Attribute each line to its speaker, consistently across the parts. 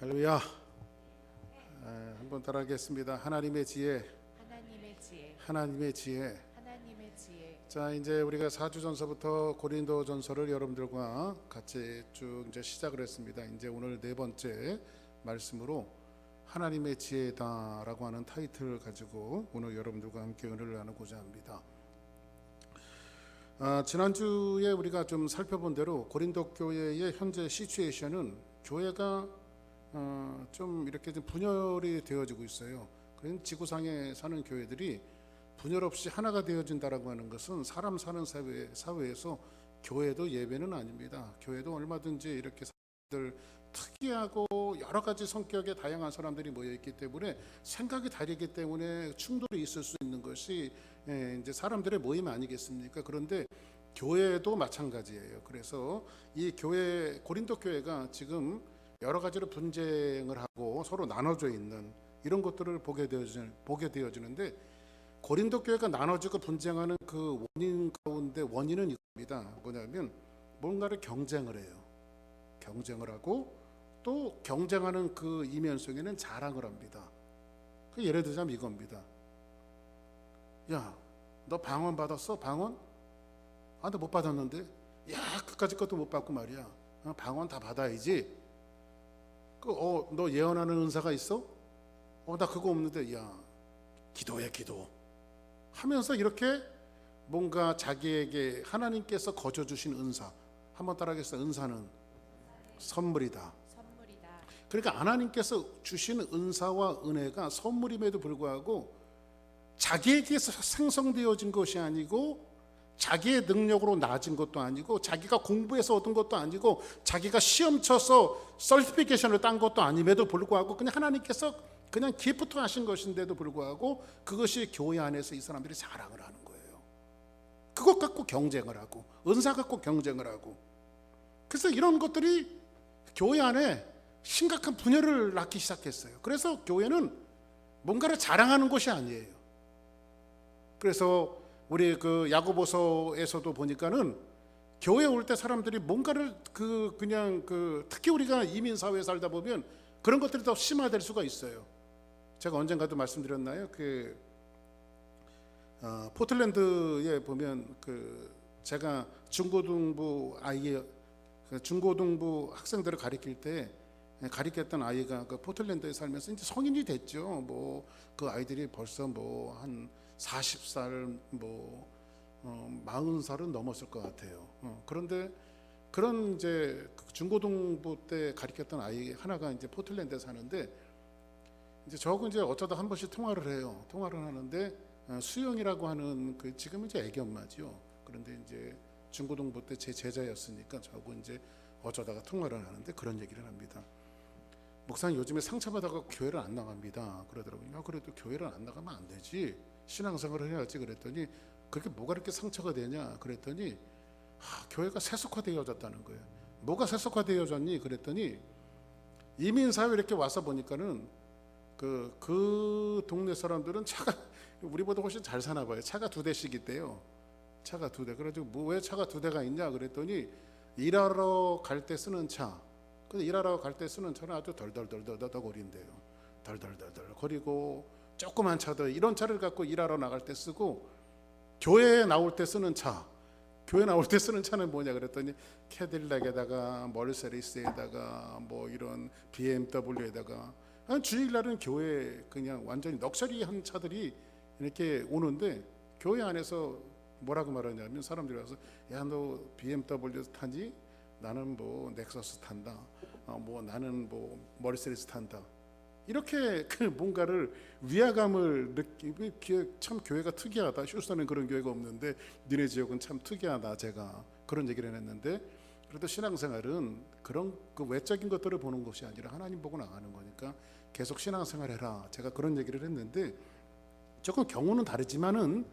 Speaker 1: 할렐루야. 한번 따라하겠습니다. 하나님의 지혜,
Speaker 2: 하나님의 지혜,
Speaker 1: 하나님의 지혜.
Speaker 2: 하나님의 지혜.
Speaker 1: 자, 이제 우리가 사주전서부터 고린도전서를 여러분들과 같이 쭉 이제 시작을 했습니다. 이제 오늘 네 번째 말씀으로 하나님의 지혜다라고 하는 타이틀을 가지고 오늘 여러분들과 함께 은혜를 나누고자 합니다. 지난주에 우리가 좀 살펴본 대로 고린도 교회의 현재 시츄에이션은 교회가 좀 이렇게 좀 분열이 되어지고 있어요. 그래서 지구상에 사는 교회들이 분열 없이 하나가 되어진다라고 하는 것은 사람 사는 사회에서 교회도 예외는 아닙니다. 교회도 얼마든지 이렇게 사람들 특이하고 여러 가지 성격의 다양한 사람들이 모여 있기 때문에 생각이 다르기 때문에 충돌이 있을 수 있는 것이 이제 사람들의 모임 아니겠습니까? 그런데 교회도 마찬가지예요. 그래서 이 교회 고린도 교회가 지금 여러 가지로 분쟁을 하고 서로 나눠져 있는 이런 것들을 보게 되어지는데 고린도 교회가 나눠지고 분쟁하는 그 원인 가운데 원인은 이겁니다. 뭐냐면 뭔가를 경쟁을 해요. 경쟁을 하고 또 경쟁하는 그 이면 속에는 자랑을 합니다. 그 예를 들자면 이겁니다. 야, 너 방언 받았어? 방언? 아, 나 못 받았는데. 야, 그까짓 것도 못 받고 말이야. 방언 다 받아야지. 너 예언하는 은사가 있어? 나 그거 없는데. 야, 기도해 기도 하면서 이렇게 뭔가 자기에게 하나님께서 거저 주신 은사, 한번 따라하겠어요. 은사는 선물이다.
Speaker 2: 선물이다.
Speaker 1: 그러니까 하나님께서 주신 은사와 은혜가 선물임에도 불구하고 자기에게서 생성되어진 것이 아니고 자기의 능력으로 나아진 것도 아니고 자기가 공부해서 얻은 것도 아니고 자기가 시험 쳐서 서티피케이션을 딴 것도 아님에도 불구하고 그냥 하나님께서 그냥 기프트 하신 것인데도 불구하고 그것이 교회 안에서 이 사람들이 자랑을 하는 거예요. 그것 갖고 경쟁을 하고 은사 갖고 경쟁을 하고, 그래서 이런 것들이 교회 안에 심각한 분열을 낳기 시작했어요. 그래서 교회는 뭔가를 자랑하는 것이 아니에요. 그래서 우리 그 야고보서에서도 보니까는 교회 올 때 사람들이 뭔가를 그냥 특히 우리가 이민 사회에 살다 보면 그런 것들이 더 심화될 수가 있어요. 제가 언젠가도 말씀드렸나요? 포틀랜드에 보면 제가 중고등부 학생들을 가르칠 때 가르쳤던 아이가 포틀랜드에 살면서 이제 성인이 됐죠. 뭐 그 아이들이 벌써 뭐 한 40살, 40살은 넘었을 것 같아요. 그런데 그런 이제 중고등부 때 가르쳤던 아이 하나가 이제 포틀랜드에 사는데 이제 저하고 이제 어쩌다 한 번씩 통화를 해요. 통화를 하는데 수영이라고 하는 지금 이제 애기 엄마죠. 그런데 이제 중고등부 때 제 제자였으니까 저하고 이제 어쩌다가 통화를 하는데 그런 얘기를 합니다. 목사님 요즘에 상처받아서 교회를 안 나갑니다. 그러더라고요. 그래도 교회를 안 나가면 안 되지. 신앙생활을 해야지. 그랬더니 그렇게 뭐가 이렇게 상처가 되냐 그랬더니 교회가 세속화되어졌다는 거예요. 뭐가 세속화되어졌니 그랬더니 이민사회 이렇게 와서 보니까는 그 동네 사람들은 차가 우리보다 훨씬 잘 사나 봐요. 차가 2대씩 있대요. 차가 2대. 그래가지고 왜 차가 2대가 있냐 그랬더니 일하러 갈 때 쓰는 차. 근데 일하러 갈 때 쓰는 차는 아주 덜덜덜덜 거린대요. 덜덜덜덜 거리고 조그만 차들 이런 차를 갖고 일하러 나갈 때 쓰고 교회에 나올 때 쓰는 차. 교회 나올 때 쓰는 차는 뭐냐 그랬더니 캐딜락에다가 머르세디스에다가 뭐 이런 BMW에다가 주일날은 교회 그냥 완전히 럭셔리한 차들이 이렇게 오는데 교회 안에서 뭐라고 말하냐면 사람들이 와서 야 너 BMW 타니? 나는 뭐 넥서스 탄다. 뭐 나는 뭐 머르세디스 탄다. 이렇게 뭔가를 위화감을 느끼고 참 교회가 특이하다. 휴스턴은 그런 교회가 없는데 니네 지역은 참 특이하다. 제가 그런 얘기를 했는데 그래도 신앙생활은 그런 외적인 것들을 보는 것이 아니라 하나님 보고 나가는 거니까 계속 신앙생활해라. 제가 그런 얘기를 했는데 조금 경우는 다르지만은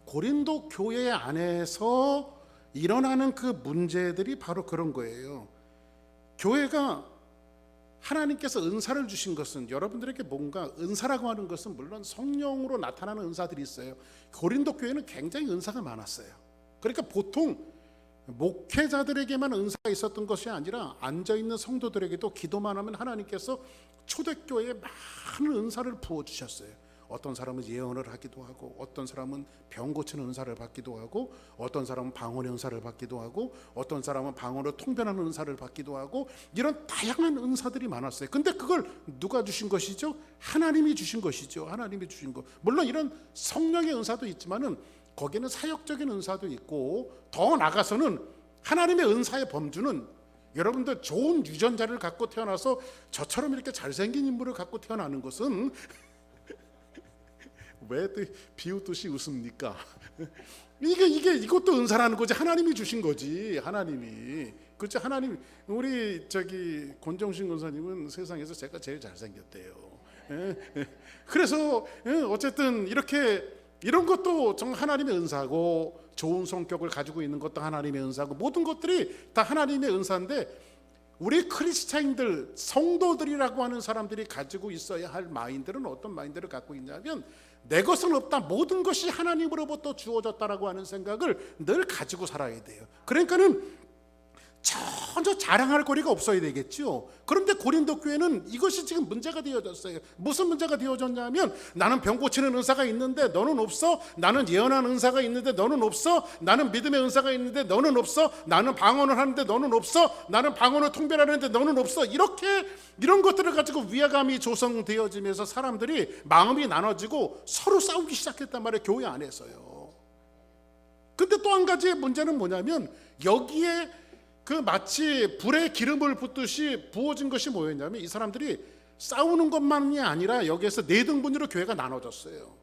Speaker 1: 고린도 교회 안에서 일어나는 그 문제들이 바로 그런 거예요. 교회가 하나님께서 은사를 주신 것은 여러분들에게 뭔가 은사라고 하는 것은 물론 성령으로 나타나는 은사들이 있어요. 고린도 교회는 굉장히 은사가 많았어요. 그러니까 보통 목회자들에게만 은사가 있었던 것이 아니라 앉아있는 성도들에게도 기도만 하면 하나님께서 초대교회에 많은 은사를 부어주셨어요. 어떤 사람은 예언을 하기도 하고, 어떤 사람은 병 고치는 은사를 받기도 하고, 어떤 사람은 방언의 은사를 받기도 하고, 어떤 사람은 방언으로 통변하는 은사를 받기도 하고, 이런 다양한 은사들이 많았어요. 근데 그걸 누가 주신 것이죠? 하나님이 주신 것이죠. 하나님이 주신 것. 물론 이런 성령의 은사도 있지만은 거기는 사역적인 은사도 있고, 더 나아가서는 하나님의 은사의 범주는 여러분들 좋은 유전자를 갖고 태어나서 저처럼 이렇게 잘생긴 인물을 갖고 태어나는 것은 왜 또 비웃듯이 웃습니까? 이것도 은사라는 거지. 하나님이 주신 거지. 하나님이. 그렇죠. 하나님. 우리 저기 권정신 권사님은 세상에서 제가 제일 잘생겼대요. 그래서 어쨌든 이런 것도 정말 하나님의 은사고, 좋은 성격을 가지고 있는 것도 하나님의 은사고, 모든 것들이 다 하나님의 은사인데, 우리 크리스찬들, 성도들이라고 하는 사람들이 가지고 있어야 할 마인드는 어떤 마인드를 갖고 있냐면, 내 것은 없다, 모든 것이 하나님으로부터 주어졌다라고 하는 생각을 늘 가지고 살아야 돼요. 그러니까는 전혀 자랑할 거리가 없어야 되겠죠. 그런데 고린도 교회는 이것이 지금 문제가 되어졌어요. 무슨 문제가 되어졌냐면, 나는 병 고치는 은사가 있는데 너는 없어. 나는 예언하는 은사가 있는데 너는 없어. 나는 믿음의 은사가 있는데 너는 없어. 나는 방언을 하는데 너는 없어. 나는 방언을 통변하는데 너는 없어. 이런 것들을 가지고 위화감이 조성되어지면서 사람들이 마음이 나눠지고 서로 싸우기 시작했단 말이에요. 교회 안에서요. 근데 또 한 가지의 문제는 뭐냐면, 여기에 그 마치 불에 기름을 붓듯이 부어진 것이 뭐였냐면, 이 사람들이 싸우는 것만이 아니라 여기에서 네 등분으로 교회가 나눠졌어요.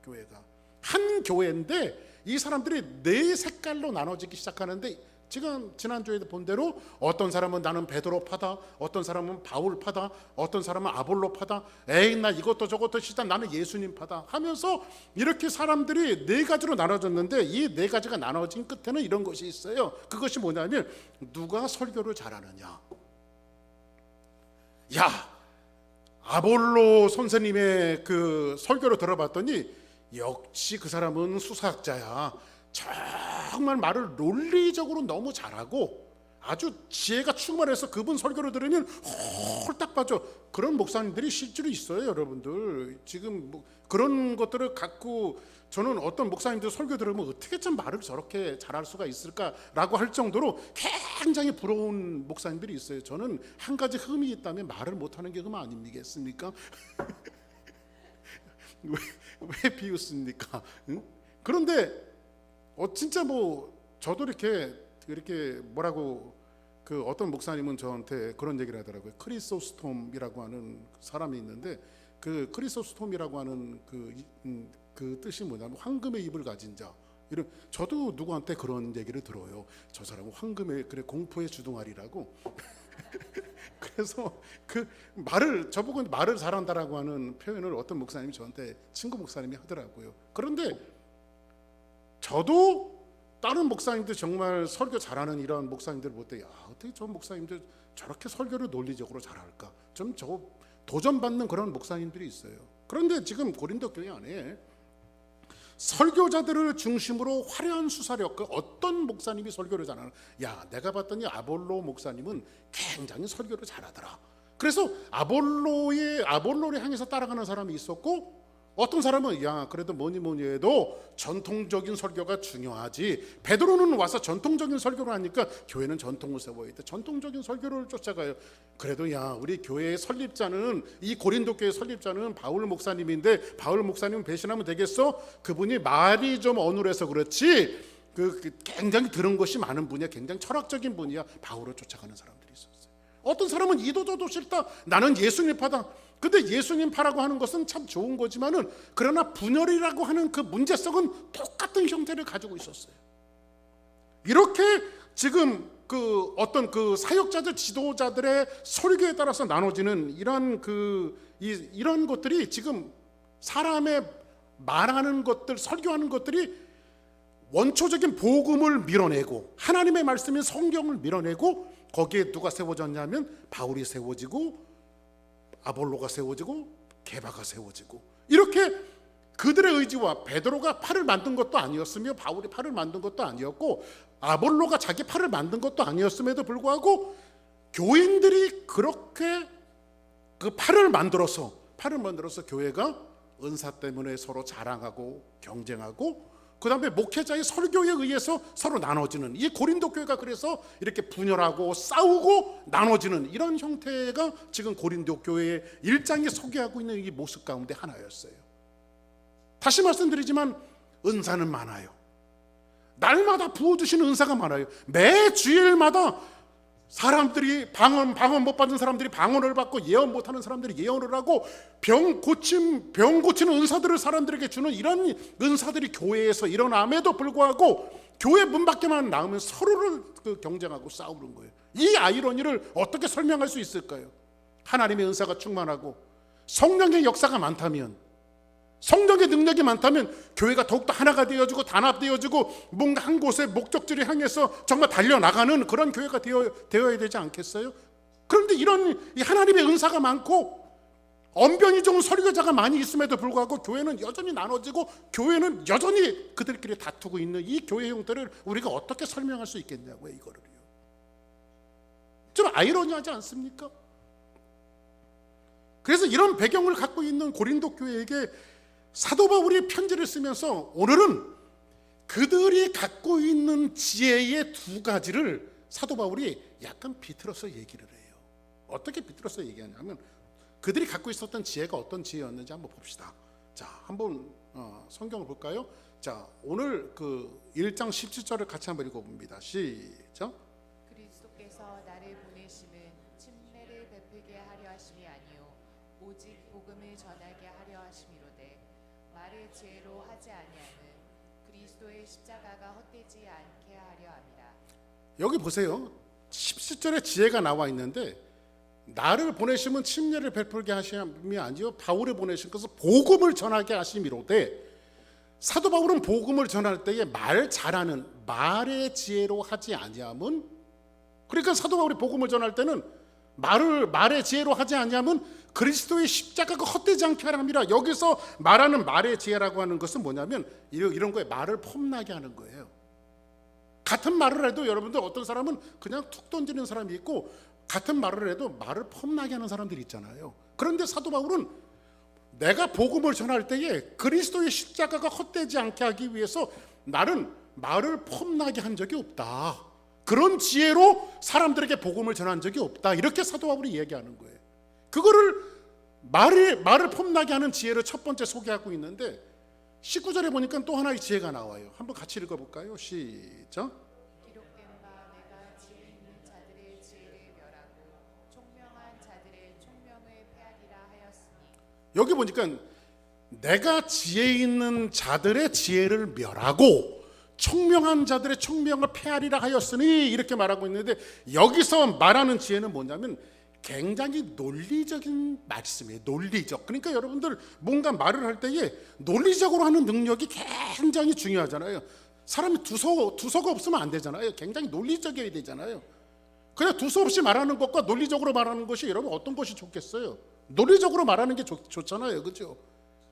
Speaker 1: 교회가 한 교회인데 이 사람들이 네 색깔로 나눠지기 시작하는데, 지금 지난주에 본 대로 어떤 사람은 나는 베드로파다, 어떤 사람은 바울파다, 어떤 사람은 아볼로파다, 에이 나 이것도 저것도 싫다, 나는 예수님파다 하면서 이렇게 사람들이 네 가지로 나눠졌는데, 이 네 가지가 나눠진 끝에는 이런 것이 있어요. 그것이 뭐냐면, 누가 설교를 잘하느냐. 야, 아볼로 선생님의 그 설교를 들어봤더니 역시 그 사람은 수사학자야. 정말 말을 논리적으로 너무 잘하고 아주 지혜가 충만해서 그분 설교를 들으면 홀딱 빠져. 그런 목사님들이 실제로 있어요, 여러분들. 지금 뭐 그런 것들을 갖고 저는 어떤 목사님들 설교 들으면 어떻게 참 말을 저렇게 잘할 수가 있을까라고 할 정도로 굉장히 부러운 목사님들이 있어요. 저는 한 가지 흠이 있다면 말을 못하는 게 흠 아니겠습니까? 왜 비웃습니까? 응? 그런데 진짜 뭐 저도 이렇게 뭐라고, 그 어떤 목사님은 저한테 그런 얘기를 하더라고요. 크리소스톰이라고 하는 사람이 있는데, 그 크리소스톰이라고 하는 그 뜻이 뭐냐면 황금의 입을 가진 자. 이런, 저도 누구한테 그런 얘기를 들어요. 저 사람은 황금의, 그래, 공포의 주둥아리라고. 그래서 그 말을, 저보고 말을 잘한다라고 하는 표현을 어떤 목사님이 저한테, 친구 목사님이 하더라고요. 그런데 저도 다른 목사님들 정말 설교 잘하는 이런 목사님들 볼 때, 야, 어떻게 저 목사님들 저렇게 설교를 논리적으로 잘할까? 좀 저 도전받는 그런 목사님들이 있어요. 그런데 지금 고린도 교회 안에 설교자들을 중심으로 화려한 수사력, 어떤 목사님이 설교를 잘하나? 야, 내가 봤더니 아볼로 목사님은 굉장히 설교를 잘하더라. 그래서 아볼로를 향해서 따라가는 사람이 있었고, 어떤 사람은 야, 그래도 뭐니 해도 전통적인 설교가 중요하지. 베드로는 와서 전통적인 설교를 하니까 교회는 전통을 세워야 돼. 전통적인 설교를 쫓아가요. 그래도 야, 우리 교회의 설립자는, 이 고린도 교회 설립자는 바울 목사님인데, 바울 목사님 배신하면 되겠어? 그분이 말이 좀 어눌해서 그렇지, 굉장히 들은 것이 많은 분이야. 굉장히 철학적인 분이야. 바울을 쫓아가는 사람들이 있었어요. 어떤 사람은 이도 저도 싫다, 나는 예수님파다. 근데 예수님파라고 하는 것은 참 좋은 거지만은, 그러나 분열이라고 하는 그 문제성은 똑같은 형태를 가지고 있었어요. 이렇게 지금 그 어떤 그 사역자들, 지도자들의 설교에 따라서 나눠지는 이런 것들이 지금 사람의 말하는 것들, 설교하는 것들이 원초적인 복음을 밀어내고, 하나님의 말씀인 성경을 밀어내고, 거기에 누가 세워졌냐면 바울이 세워지고, 아볼로가 세워지고, 게바가 세워지고, 이렇게 그들의 의지와 베드로가 팔을 만든 것도 아니었으며 바울이 팔을 만든 것도 아니었고 아볼로가 자기 팔을 만든 것도 아니었음에도 불구하고 교인들이 그렇게 그 팔을 만들어서 교회가 은사 때문에 서로 자랑하고 경쟁하고 그 다음에 목회자의 설교에 의해서 서로 나눠지는, 이 고린도 교회가 그래서 이렇게 분열하고 싸우고 나눠지는 이런 형태가 지금 고린도 교회의 1장이 소개하고 있는 이 모습 가운데 하나였어요. 다시 말씀드리지만 은사는 많아요. 날마다 부어주시는 은사가 많아요. 매 주일마다 사람들이 방언 못 받은 사람들이 방언을 받고 예언 못하는 사람들이 예언을 하고 병 고치는 은사들을 사람들에게 주는 이런 은사들이 교회에서 일어남에도 불구하고 교회 문 밖에만 나오면 서로를 경쟁하고 싸우는 거예요. 이 아이러니를 어떻게 설명할 수 있을까요? 하나님의 은사가 충만하고 성령의 역사가 많다면, 성령의 능력이 많다면 교회가 더욱더 하나가 되어지고 단합되어지고 뭔가 한 곳에 목적지를 향해서 정말 달려나가는 그런 교회가 되어야 되지 않겠어요? 그런데 이런 하나님의 은사가 많고 언변이 좋은 설교자가 많이 있음에도 불구하고 교회는 여전히 나눠지고 교회는 여전히 그들끼리 다투고 있는 이 교회 형태를 우리가 어떻게 설명할 수 있겠냐고요. 이거를요. 좀 아이러니하지 않습니까? 그래서 이런 배경을 갖고 있는 고린도 교회에게 사도 바울이 편지를 쓰면서 오늘은 그들이 갖고 있는 지혜의 두 가지를 사도 바울이 약간 비틀어서 얘기를 해요. 어떻게 비틀어서 얘기하냐면 그들이 갖고 있었던 지혜가 어떤 지혜였는지 한번 봅시다. 자, 한번 성경을 볼까요? 자, 오늘 그 1장 17절을 같이 한번 읽어봅니다. 시작.
Speaker 2: 그리스도께서 나를 보내심은 침례를 베풀게 하려 하심이 아니요 오직 복음을 전하게 하려 하심이로되 말을 지혜로 하지 아니하는 그리스도의 십자가가 헛되지 않게 하려 함이라.
Speaker 1: 여기 보세요. 17절에 지혜가 나와 있는데 나를 보내심은 침례를 베풀게 하심이 아니요 바울을 보내신 것은 복음을 전하게 하심이로되, 사도 바울은 복음을 전할 때에 말 잘하는 말의 지혜로 하지 아니함은, 그러니까 사도 바울이 복음을 전할 때는 말의 지혜로 하지 아니함은 그리스도의 십자가가 헛되지 않게 하라 함이라. 여기서 말하는 말의 지혜라고 하는 것은 뭐냐면 이런 거에 말을 폼나게 하는 거예요. 같은 말을 해도 여러분들 어떤 사람은 그냥 툭 던지는 사람이 있고 같은 말을 해도 말을 폼나게 하는 사람들이 있잖아요. 그런데 사도 바울은 내가 복음을 전할 때에 그리스도의 십자가가 헛되지 않게 하기 위해서 나는 말을 폼나게 한 적이 없다. 그런 지혜로 사람들에게 복음을 전한 적이 없다. 이렇게 사도 바울이 얘기하는 거예요. 그거를 말을 폼나게 하는 지혜를 첫 번째 소개하고 있는데 19절에 보니까 또 하나의 지혜가 나와요. 한번 같이 읽어볼까요? 시작.
Speaker 2: 기록된 바 내가 지혜 있는 자들의 지혜를 멸하고 총명한 자들의 총명을 폐하리라 하였으니.
Speaker 1: 여기 보니까 내가 지혜 있는 자들의 지혜를 멸하고 총명한 자들의 총명을 폐하리라 하였으니 이렇게 말하고 있는데, 여기서 말하는 지혜는 뭐냐면 굉장히 논리적인 말씀이에요. 논리적. 그러니까 여러분들 뭔가 말을 할 때에 논리적으로 하는 능력이 굉장히 중요하잖아요. 사람이 두서가 없으면 안 되잖아요. 굉장히 논리적이어야 되잖아요. 그냥 두서 없이 말하는 것과 논리적으로 말하는 것이 여러분 어떤 것이 좋겠어요? 논리적으로 말하는 게 좋잖아요. 그렇죠?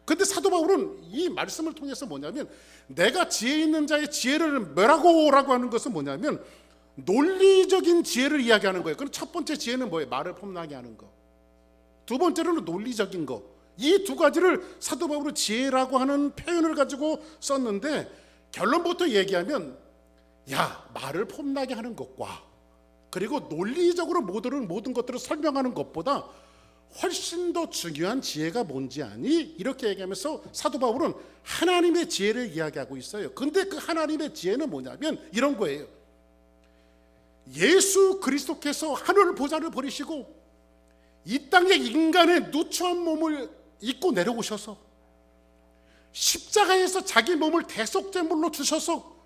Speaker 1: 근데 사도 바울은 이 말씀을 통해서 뭐냐면 내가 지혜 있는 자의 지혜를 멸하고라고 하는 것은 뭐냐면 논리적인 지혜를 이야기하는 거예요. 그럼 첫 번째 지혜는 뭐예요? 말을 폼나게 하는 거. 두 번째로는 논리적인 거. 이 두 가지를 사도 바울은 지혜라고 하는 표현을 가지고 썼는데, 결론부터 얘기하면 말을 폼나게 하는 것과 그리고 논리적으로 모든 것들을 설명하는 것보다 훨씬 더 중요한 지혜가 뭔지 아니? 이렇게 얘기하면서 사도 바울은 하나님의 지혜를 이야기하고 있어요. 근데 그 하나님의 지혜는 뭐냐면 이런 거예요. 예수 그리스도께서 하늘 보좌를 버리시고 이 땅에 인간의 누추한 몸을 입고 내려오셔서 십자가에서 자기 몸을 대속제물로 주셔서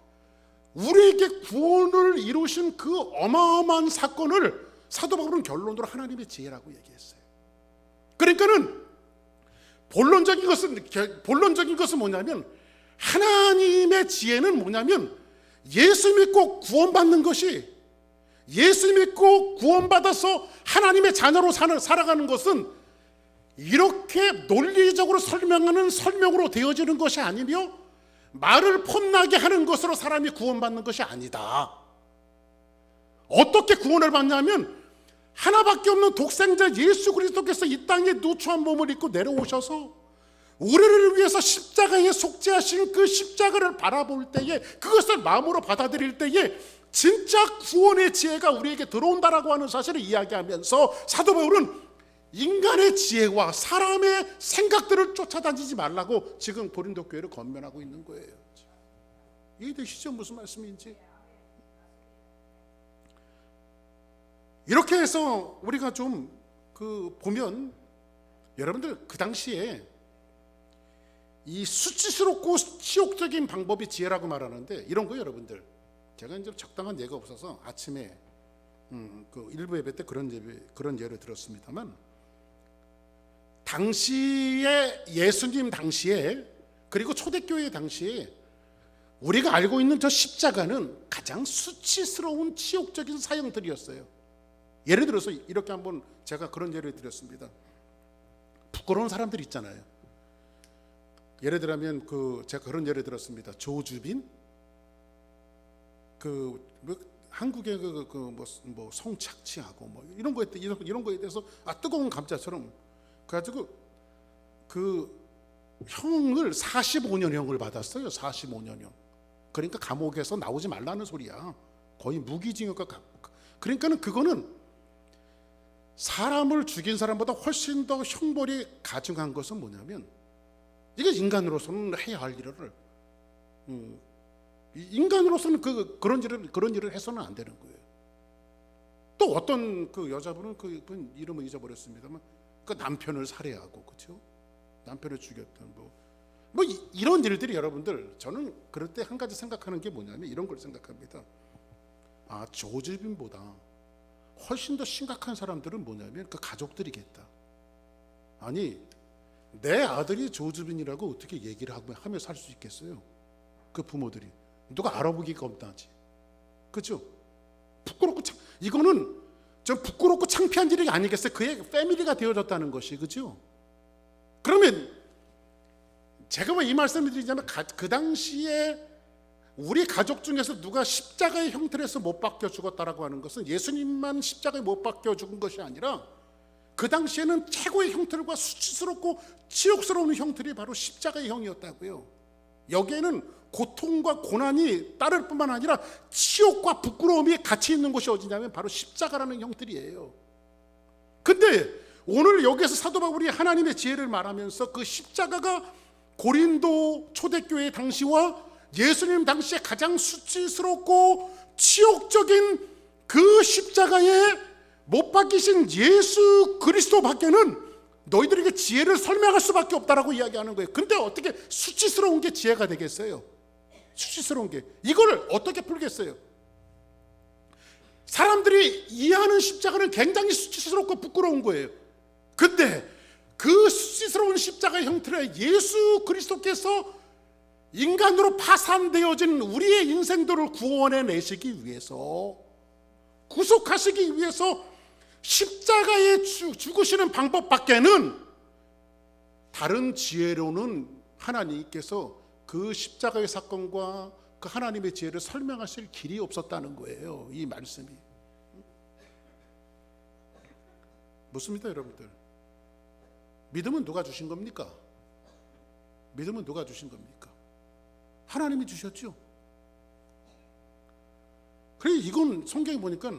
Speaker 1: 우리에게 구원을 이루신 그 어마어마한 사건을 사도 바울은 결론으로 하나님의 지혜라고 얘기했어요. 그러니까는 본론적인 것은 뭐냐면 하나님의 지혜는 뭐냐면 예수 믿고 구원받는 것이, 예수 믿고 구원받아서 하나님의 자녀로 살아가는 것은 이렇게 논리적으로 설명하는 설명으로 되어지는 것이 아니며 말을 폼나게 하는 것으로 사람이 구원받는 것이 아니다. 어떻게 구원을 받냐면 하나밖에 없는 독생자 예수 그리스도께서 이 땅에 누추한 몸을 입고 내려오셔서 우리를 위해서 십자가에 속죄하신 그 십자가를 바라볼 때에, 그것을 마음으로 받아들일 때에 진짜 구원의 지혜가 우리에게 들어온다라고 하는 사실을 이야기하면서 사도 바울은 인간의 지혜와 사람의 생각들을 쫓아다니지 말라고 지금 고린도 교회를 권면하고 있는 거예요. 이해되시죠? 무슨 말씀인지. 이렇게 해서 우리가 좀 보면 여러분들 그 당시에 이 수치스럽고 치욕적인 방법이 지혜라고 말하는데 이런 거예요. 여러분들, 제가 이제 적당한 예가 없어서 아침에 그 일부 예배 때 그런 예를 들었습니다만, 당시에 예수님 당시에 그리고 초대교회 당시에 우리가 알고 있는 저 십자가는 가장 수치스러운 치욕적인 사형들이었어요. 예를 들어서 이렇게 한번 제가 그런 예를 드렸습니다. 부끄러운 사람들 있잖아요. 예를 들면 제가 그런 예를 들었습니다. 조주빈, 한국의 뭐 성착취하고 뭐 이런 거에 대해서 뜨거운 감자처럼 그래가지고 형을 45년형을 받았어요. 45년형. 그러니까 감옥에서 나오지 말라는 소리야. 거의 무기징역과 그러니까는 그거는 사람을 죽인 사람보다 훨씬 더 형벌이 가중한 것은 뭐냐면, 이게 인간으로서는 해야 할 일을 인간으로서는 그런 일을 해서는 안 되는 거예요. 또 어떤 여자분은 그분 이름을 잊어버렸습니다만 그 남편을 살해하고, 그렇죠? 남편을 죽였던 뭐 이런 일들이, 여러분들 저는 그럴 때 한 가지 생각하는 게 뭐냐면 이런 걸 생각합니다. 조주빈보다 훨씬 더 심각한 사람들은 뭐냐면 그 가족들이겠다. 아니, 내 아들이 조주빈이라고 어떻게 얘기를 하며 살 수 있겠어요? 그 부모들이 누가 알아보기가 없다지, 그렇죠? 이거는 좀 부끄럽고 창피한 일이 아니겠어요? 그의 패밀리가 되어졌다는 것이, 그렇죠? 그러면 제가 왜 이 말씀을 드리냐면, 그 당시에 우리 가족 중에서 누가 십자가의 형태를 해서 못 박혀 죽었다라고 하는 것은 예수님만 십자가에 못 박혀 죽은 것이 아니라 그 당시에는 최고의 형틀과 수치스럽고 치욕스러운 형틀이 바로 십자가의 형이었다고요. 여기에는 고통과 고난이 따를 뿐만 아니라 치욕과 부끄러움이 같이 있는 곳이 어디냐면 바로 십자가라는 형틀이에요. 근데 오늘 여기에서 사도 바울이 하나님의 지혜를 말하면서 그 십자가가 고린도 초대교회 당시와 예수님 당시에 가장 수치스럽고 치욕적인 그 십자가에 못 박히신 예수 그리스도 밖에는 너희들에게 지혜를 설명할 수밖에 없다라고 이야기하는 거예요. 근데 어떻게 수치스러운 게 지혜가 되겠어요? 수치스러운 게 이거를 어떻게 풀겠어요? 사람들이 이해하는 십자가는 굉장히 수치스럽고 부끄러운 거예요. 근데 그 수치스러운 십자가의 형태를 예수 그리스도께서 인간으로 파산되어진 우리의 인생들을 구원해 내시기 위해서, 구속하시기 위해서 십자가에 죽으시는 방법밖에는 다른 지혜로는 하나님께서 그 십자가의 사건과 그 하나님의 지혜를 설명하실 길이 없었다는 거예요. 이 말씀이 묻습니다. 여러분들, 믿음은 누가 주신 겁니까? 믿음은 누가 주신 겁니까? 하나님이 주셨죠. 그래, 이건 성경에 보니까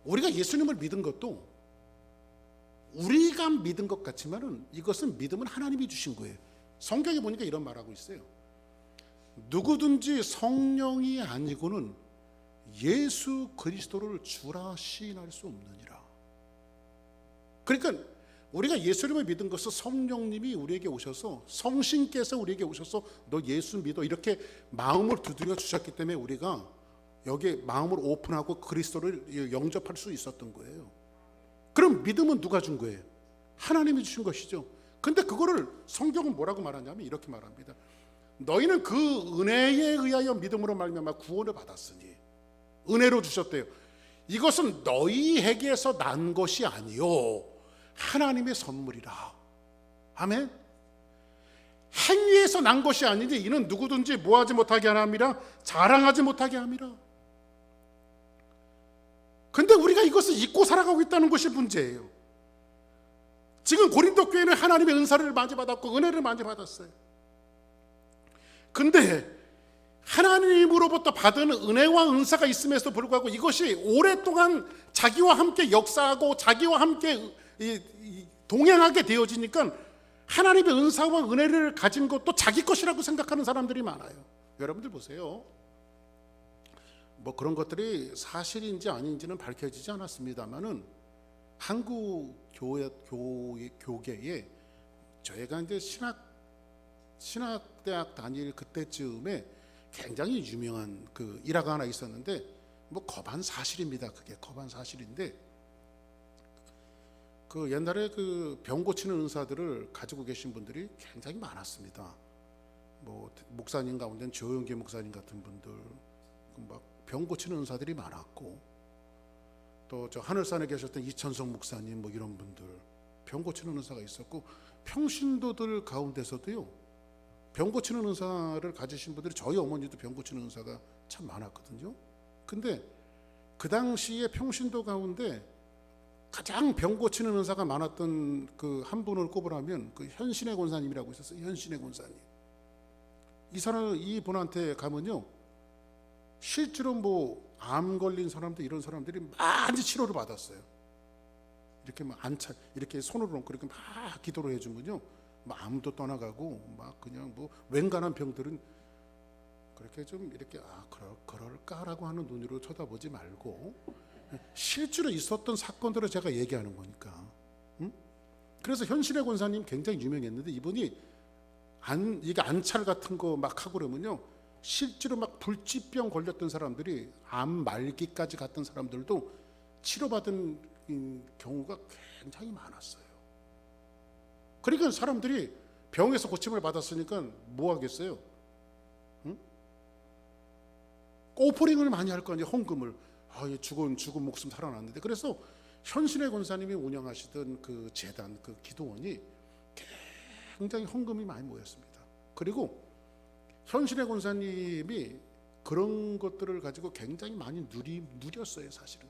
Speaker 1: 우리가 예수님을 믿은 것도 우리가 믿은 것 같지만은 이것은 믿음은 하나님이 주신 거예요. 성경에 보니까 이런 말하고 있어요. 누구든지 성령이 아니고는 예수 그리스도를 주라 시인할 수 없느니라. 그러니까 우리가 예수님을 믿은 것은 성령님이 우리에게 오셔서, 성신께서 우리에게 오셔서 너 예수 믿어 이렇게 마음을 두드려 주셨기 때문에 우리가 여기에 마음을 오픈하고 그리스도를 영접할 수 있었던 거예요. 그럼 믿음은 누가 준 거예요? 하나님이 주신 것이죠. 근데 그거를 성경은 뭐라고 말하냐면 이렇게 말합니다. 너희는 그 은혜에 의하여 믿음으로 말미암아 구원을 받았으니, 은혜로 주셨대요. 이것은 너희에게서 난 것이 아니요 하나님의 선물이라. 아멘. 행위에서 난 것이 아니니 이는 누구든지 모하지 못하게 하나미라 자랑하지 못하게 함이라. 근데 우리가 이것을 잊고 살아가고 있다는 것이 문제예요. 지금 고린도 교회는 하나님의 은사를 많이 받았고 은혜를 많이 받았어요. 근데 하나님으로부터 받은 은혜와 은사가 있음에도 불구하고 이것이 오랫동안 자기와 함께 역사하고 자기와 함께 동행하게 되어지니까 하나님의 은사와 은혜를 가진 것도 자기 것이라고 생각하는 사람들이 많아요. 여러분들 보세요. 뭐 그런 것들이 사실인지 아닌지는 밝혀지지 않았습니다만은 한국 교계에 저희가 이제 신학대학 다닐 그때쯤에 굉장히 유명한 그 일화가 하나 있었는데, 뭐 거반 사실입니다. 그게 거반 사실인데, 그 옛날에 그 병 고치는 은사들을 가지고 계신 분들이 굉장히 많았습니다. 뭐 목사님 가운데는 조용기 목사님 같은 분들, 막 병 고치는 은사들이 많았고, 또 저 하늘산에 계셨던 이천성 목사님 뭐 이런 분들 병 고치는 은사가 있었고, 평신도들 가운데서도요 병 고치는 은사를 가지신 분들이, 저희 어머니도 병 고치는 은사가 참 많았거든요. 근데 그 당시에 평신도 가운데 가장 병 고치는 은사가 많았던 그 한 분을 꼽으라면 그 현신의 권사님이라고 있었어요. 현신의 권사님. 이 분한테 가면요, 실제로 뭐 암 걸린 사람들, 이런 사람들이 많이 치료를 받았어요. 이렇게 막 이렇게 손으로 놓고 이렇게 막 기도를 해주면요, 막 암도 떠나가고, 막 그냥 뭐 웬간한 병들은 그렇게 좀 이렇게 그럴까라고 하는 눈으로 쳐다보지 말고 실제로 있었던 사건들을 제가 얘기하는 거니까. 그래서 현신의 권사님 굉장히 유명했는데, 이분이 이게 안찰 같은 거 막 하고 그러면요, 실제로 막 불치병 걸렸던 사람들이, 암 말기까지 갔던 사람들도 치료받은 경우가 굉장히 많았어요. 그러니까 사람들이 병에서 고침을 받았으니까 뭐 하겠어요? 오퍼링을 많이 할 거 아니에요. 헌금을. 죽은 목숨 살아났는데. 그래서 현신의 권사님이 운영하시던 그 재단, 그 기도원이 굉장히 헌금이 많이 모였습니다. 그리고 현신의 권사님이 그런 것들을 가지고 굉장히 많이 누렸어요, 사실은.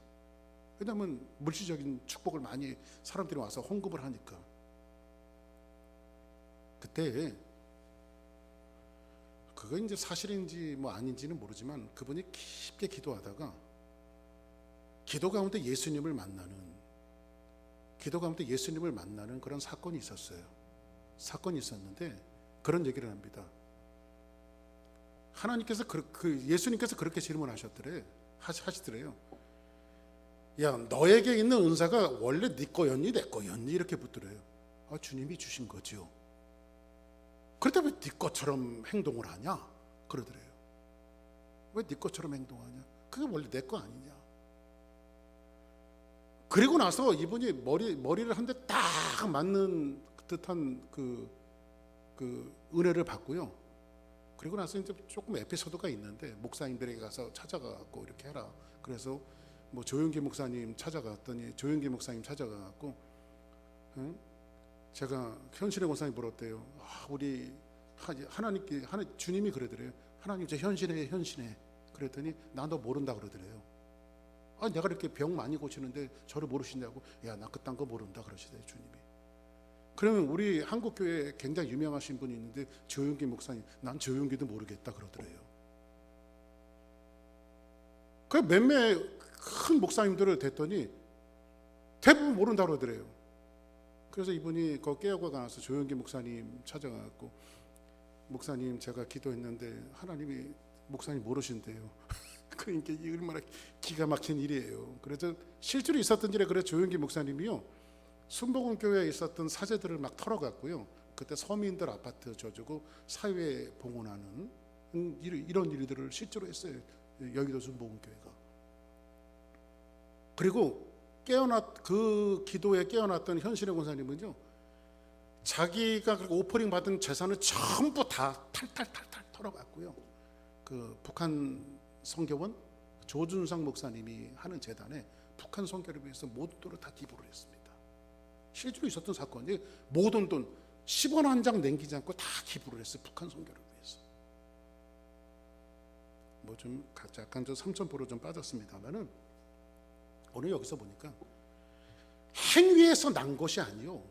Speaker 1: 왜냐하면 물질적인 축복을 많이 사람들이 와서 헌금을 하니까. 그때 그거 이제 사실인지 뭐 아닌지는 모르지만, 그분이 깊게 기도하다가 기도 가운데 예수님을 만나는 그런 사건이 있었어요. 사건이 있었는데 그런 얘기를 합니다. 하나님께서 예수님께서 그렇게 질문하셨더래. 하시더래요. 야, 너에게 있는 은사가 원래 네 거였니 내 거였니? 이렇게 묻더래요. 주님이 주신 거죠. 그렇다면 왜 네 것처럼 행동을 하냐? 그러더래요. 왜 네 것처럼 행동하냐? 그게 원래 내 거 아니냐? 그리고 나서 이분이 머리를 한 대 딱 맞는 듯한 그 은혜를 받고요. 그리고 나서 이제 조금 에피소드가 있는데, 목사님들에게 가서 찾아가고 이렇게 해라. 그래서 뭐 조용기 목사님 찾아갔더니, 조용기 목사님 찾아가고, 제가 현신의 권사님 물었대요. 우리 하나님께, 주님이 그러더래요. 하나님 저 현신해. 그랬더니 나 너 모른다 그러더래요. 내가 이렇게 병 많이 고치는데 저를 모르시냐고. 야, 나 그딴 거 모른다 그러시대요, 주님이. 그러면 우리 한국교회에 굉장히 유명하신 분이 있는데, 조용기 목사님, 난 조용기도 모르겠다 그러더래요. 그 몇몇 큰 목사님들을 댔더니 대부분 모른다 그러더래요. 그래서 이분이 거 깨어가 가서 조용기 목사님 찾아가고, 목사님 제가 기도했는데 하나님이 목사님 모르신대요. 그러니까 이 얼마나 기가 막힌 일이에요. 그래서 실제로 있었던 일에, 그래 조용기 목사님이요, 순복음 교회에 있었던 사제들을 막 털어갔고요. 그때 서민들 아파트 줘주고 사회 봉헌하는 이런 일들을 실제로 했어요. 여의도 순복음 교회가. 그리고 그 기도에 깨어났던 현신의 권사님은요, 자기가 오퍼링 받은 재산을 전부 다 탈탈 털어갔고요. 그 북한 선교원 조준상 목사님이 하는 재단에 북한 선교를 위해서 모든 돈을 다 기부를 했습니다. 실제로 있었던 사건이 모든 돈 10원 한 장 남기지 않고 다 기부를 했어요. 북한 선교를 위해서. 뭐 좀 약간 저 3,000% 좀 빠졌습니다만은 오늘 여기서 보니까 행위에서 난 것이 아니요,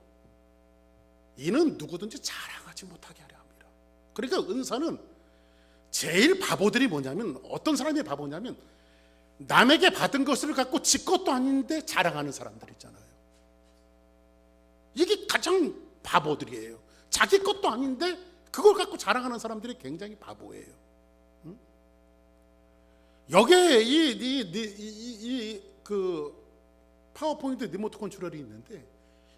Speaker 1: 이는 누구든지 자랑하지 못하게 하려 합니다. 그러니까 은사는 제일 바보들이 뭐냐면, 어떤 사람이 바보냐면 남에게 받은 것을 갖고 지 것도 아닌데 자랑하는 사람들 있잖아요. 이게 가장 바보들이에요. 자기 것도 아닌데 그걸 갖고 자랑하는 사람들이 굉장히 바보예요. 응? 여기에 그 파워포인트 리모트 컨트롤이 있는데,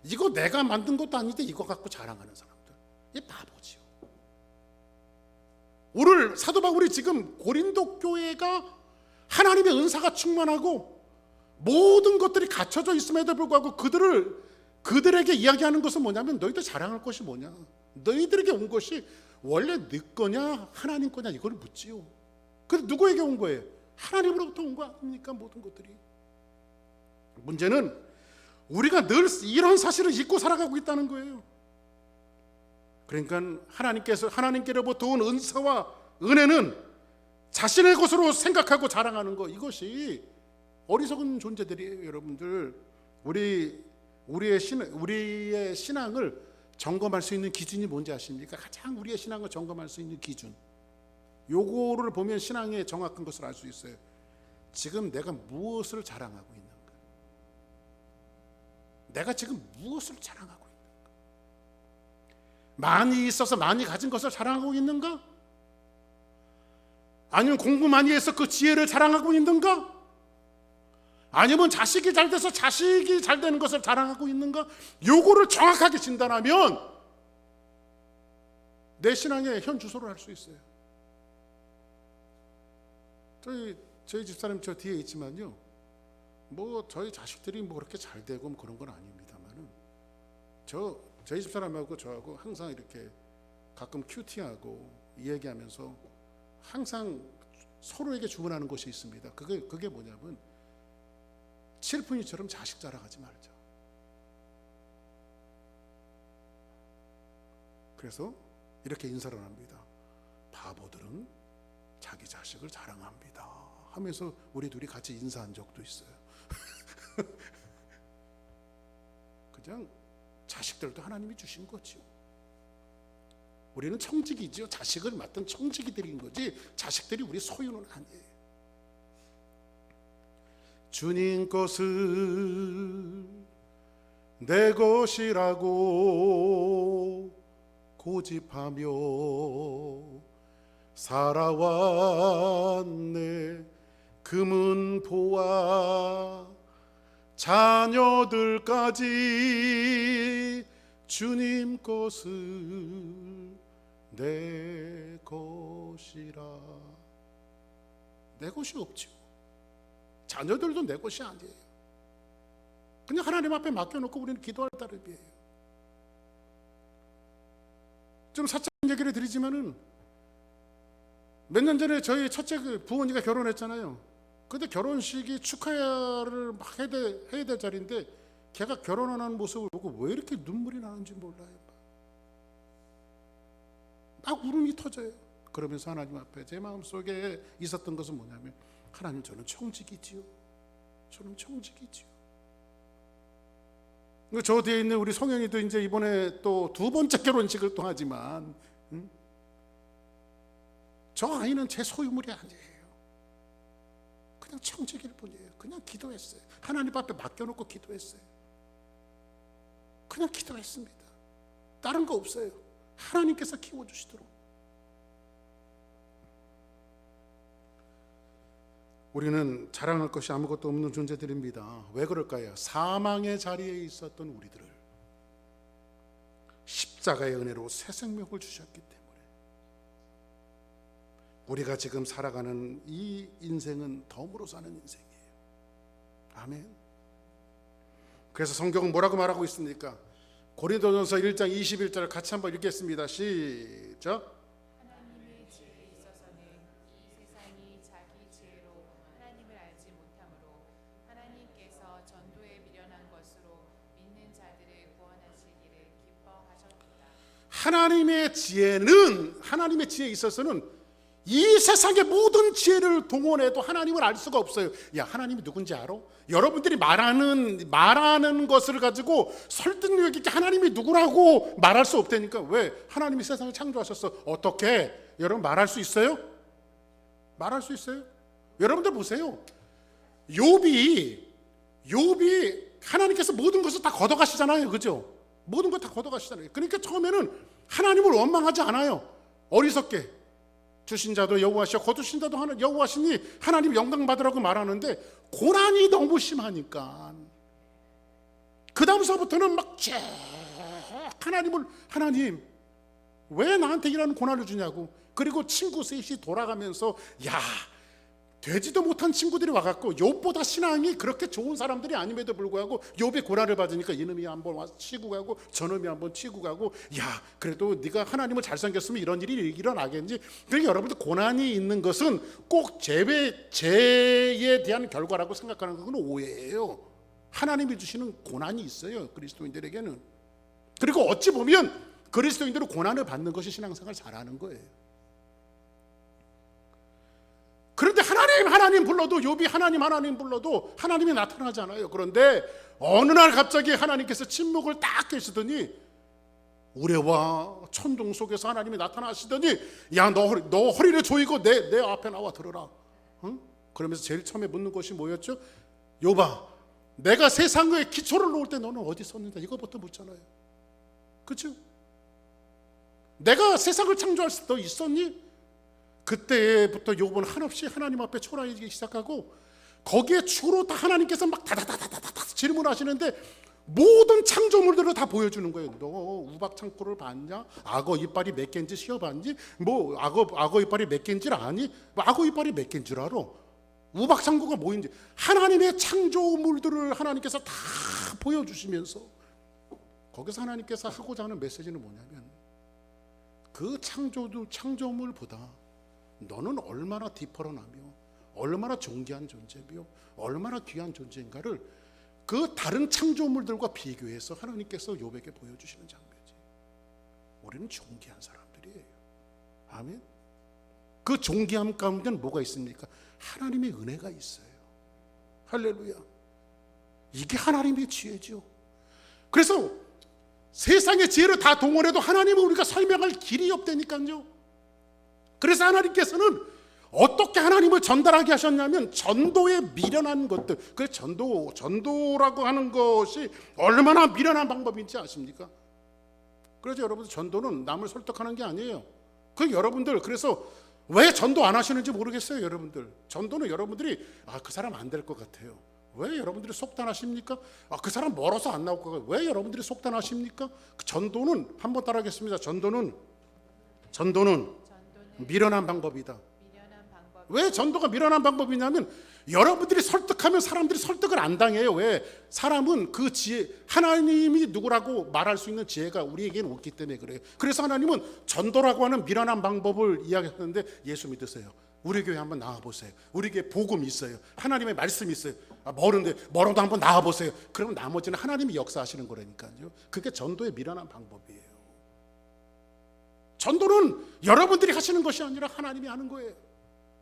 Speaker 1: 이거 내가 만든 것도 아닌데 이거 갖고 자랑하는 사람들, 이 바보지요. 오늘 사도 바울이 지금 고린도 교회가 하나님의 은사가 충만하고 모든 것들이 갖춰져 있음에도 불구하고 그들에게 이야기하는 것은 뭐냐면, 너희들 자랑할 것이 뭐냐, 너희들에게 온 것이 원래 네 거냐 하나님 거냐, 이걸 묻지요. 그래서 누구에게 온 거예요? 하나님으로부터 온 거 아닙니까? 모든 것들이. 문제는 우리가 늘 이런 사실을 잊고 살아가고 있다는 거예요. 그러니까 하나님께로부터 온 은사와 은혜는 자신의 것으로 생각하고 자랑하는 거, 이것이 어리석은 존재들이에요. 여러분들, 우리의 신앙을 점검할 수 있는 기준이 뭔지 아십니까? 가장 우리의 신앙을 점검할 수 있는 기준, 요거를 보면 신앙의 정확한 것을 알 수 있어요. 지금 내가 무엇을 자랑하고 있는가? 내가 지금 무엇을 자랑하고 있는가? 많이 있어서 많이 가진 것을 자랑하고 있는가? 아니면 공부 많이 해서 그 지혜를 자랑하고 있는가? 아니면 자식이 잘 돼서 자식이 잘 되는 것을 자랑하고 있는가? 요거를 정확하게 진단하면 내 신앙의 현 주소를 알 수 있어요. 저희 집사님 저 뒤에 있지만요, 뭐 저희 자식들이 뭐 그렇게 잘 되고 뭐 그런 건 아닙니다만은, 저희 집사람하고 저하고 항상 이렇게 가끔 큐티하고 이야기하면서 항상 서로에게 주문하는 것이 있습니다. 그게 뭐냐면, 칠푼이처럼 자식 자랑하지 말자. 그래서 이렇게 인사를 합니다. 바보들은 자기 자식을 자랑합니다 하면서 우리 둘이 같이 인사한 적도 있어요. 그냥 자식들도 하나님이 주신 거지요. 우리는 청지기지요. 자식을 맡은 청지기들인 거지 자식들이 우리 소유는 아니에요. 주님 것을 내 것이라고 고집하며 살아왔네. 금은보화 자녀들까지 주님 것을 내 것이라. 내 것이 없죠. 자녀들도 내 것이 아니에요. 그냥 하나님 앞에 맡겨놓고 우리는 기도할 따름이에요. 좀 사적인 얘기를 드리지만은, 몇 년 전에 저희 첫째 부모님가 결혼했잖아요. 근데 결혼식이 축하를 막 해야 될 자리인데, 걔가 결혼하는 모습을 보고 왜 이렇게 눈물이 나는지 몰라요. 막 울음이 터져요. 그러면서 하나님 앞에 제 마음속에 있었던 것은 뭐냐면, 하나님, 저는 청직이지요. 저는 청직이지요. 저 뒤에 있는 우리 성현이도 이제 이번에 또 두 번째 결혼식을 또 하지만, 저 아이는 제 소유물이 아니에요. 그냥 청직일 뿐이에요. 그냥 기도했어요. 하나님 앞에 맡겨놓고 기도했어요. 그냥 기도했습니다. 다른 거 없어요. 하나님께서 키워주시도록. 우리는 자랑할 것이 아무것도 없는 존재들입니다. 왜 그럴까요? 사망의 자리에 있었던 우리들을 십자가의 은혜로 새 생명을 주셨기 때문에 우리가 지금 살아가는 이 인생은 덤으로 사는 인생이에요. 아멘. 그래서 성경은 뭐라고 말하고 있습니까? 고린도전서 1장 21절을 같이 한번 읽겠습니다. 시작.
Speaker 2: 하나님의 지혜에 있어서는 이 세상이 자기 지혜로 하나님을 알지 못하므로 하나님께서 전도에 미련한 것으로 믿는 자들을 구원하시기를 기뻐하셨도다.
Speaker 1: 하나님의 지혜에 있어서는 이 세상의 모든 지혜를 동원해도 하나님을 알 수가 없어요. 야, 하나님이 누군지 알아? 여러분들이 말하는 것을 가지고 설득력 있게 하나님이 누구라고 말할 수 없다니까. 왜? 하나님이 세상을 창조하셨어. 어떻게? 여러분 말할 수 있어요? 말할 수 있어요? 여러분들 보세요. 욥이 하나님께서 모든 것을 다 걷어가시잖아요. 그죠? 모든 것 다 걷어가시잖아요. 그러니까 처음에는 하나님을 원망하지 않아요. 어리석게 주신 자도 여호와시오 거두신 자도 여호와시니 하나님 영광 받으라고 말하는데 고난이 너무 심하니까 그 다음서부터는 막 쭉 하나님 왜 나한테 이런 고난을 주냐고. 그리고 친구 셋이 돌아가면서 야, 되지도 못한 친구들이 와갖고 욥보다 신앙이 그렇게 좋은 사람들이 아님에도 불구하고 욥이 고난을 받으니까 이놈이 한번 와서 치고 가고 저놈이 한번 치고 가고, 야 그래도 네가 하나님을 잘 섬겼으면 이런 일이 일어나겠지. 그러니까 여러분들 고난이 있는 것은 꼭 죄에 대한 결과라고 생각하는 건 오해예요. 하나님이 주시는 고난이 있어요, 그리스도인들에게는. 그리고 어찌 보면 그리스도인들은 고난을 받는 것이 신앙생활 잘하는 거예요. 그런데 하나님 불러도 욥이 하나님 불러도 하나님이 나타나잖아요. 그런데 어느 날 갑자기 하나님께서 침묵을 딱 계시더니 우레와 천둥 속에서 하나님이 나타나시더니 야, 너 허리를 조이고 내 앞에 나와 들으라. 응? 그러면서 제일 처음에 묻는 것이 뭐였죠? 욥아, 내가 세상의 기초를 놓을 때 너는 어디 있었는가? 이거부터 묻잖아요. 그렇죠? 내가 세상을 창조할 때 너 있었니? 그때부터 욥은 한없이 하나님 앞에 초라해지기 시작하고 거기에 주로 다 하나님께서 막 다다다다다다 질문하시는데 모든 창조물들을 다 보여주는 거예요. 너 우박 창고를 봤냐? 악어 이빨이 몇 개인지 시어봤니? 뭐 악어 이빨이 몇 개인지 아니? 뭐 악어 이빨이 몇 개인 줄 알아? 우박 창고가 뭐인지 하나님의 창조물들을 하나님께서 다 보여주시면서 거기서 하나님께서 하고자 하는 메시지는 뭐냐면 그 창조물보다 너는 얼마나 디퍼런하며 얼마나 존귀한 존재며 얼마나 귀한 존재인가를 그 다른 창조물들과 비교해서 하나님께서 욥에게 보여주시는 장면이지. 우리는 존귀한 사람들이에요. 아멘. 그 존귀함 가운데는 뭐가 있습니까? 하나님의 은혜가 있어요. 할렐루야. 이게 하나님의 지혜죠. 그래서 세상의 지혜를 다 동원해도 하나님은 우리가 설명할 길이 없다니까요. 그래서 하나님께서는 어떻게 하나님을 전달하게 하셨냐면 전도에 미련한 것들. 그래서 전도라고 하는 것이 얼마나 미련한 방법인지 아십니까? 그래서 여러분들 전도는 남을 설득하는 게 아니에요. 여러분들 그래서 왜 전도 안 하시는지 모르겠어요. 여러분들 전도는 여러분들이 그 사람 안 될 것 같아요. 왜 여러분들이 속단하십니까? 그 사람 멀어서 안 나올 것 같아요. 왜 여러분들이 속단하십니까? 전도는 한번 따라하겠습니다. 전도는 미련한 방법이다. 왜 전도가 미련한 방법이냐면 여러분들이 설득하면 사람들이 설득을 안 당해요. 왜? 사람은 그 지혜, 하나님이 누구라고 말할 수 있는 지혜가 우리에게는 없기 때문에 그래요. 그래서 하나님은 전도라고 하는 미련한 방법을 이야기했는데 예수 믿으세요. 우리 교회 한번 나와보세요. 우리 교회 복음이 있어요. 하나님의 말씀이 있어요. 멀어도 한번 나와보세요. 그러면 나머지는 하나님이 역사하시는 거라니까요. 그게 전도의 미련한 방법이에요. 전도는 여러분들이 하시는 것이 아니라 하나님이 하는 거예요.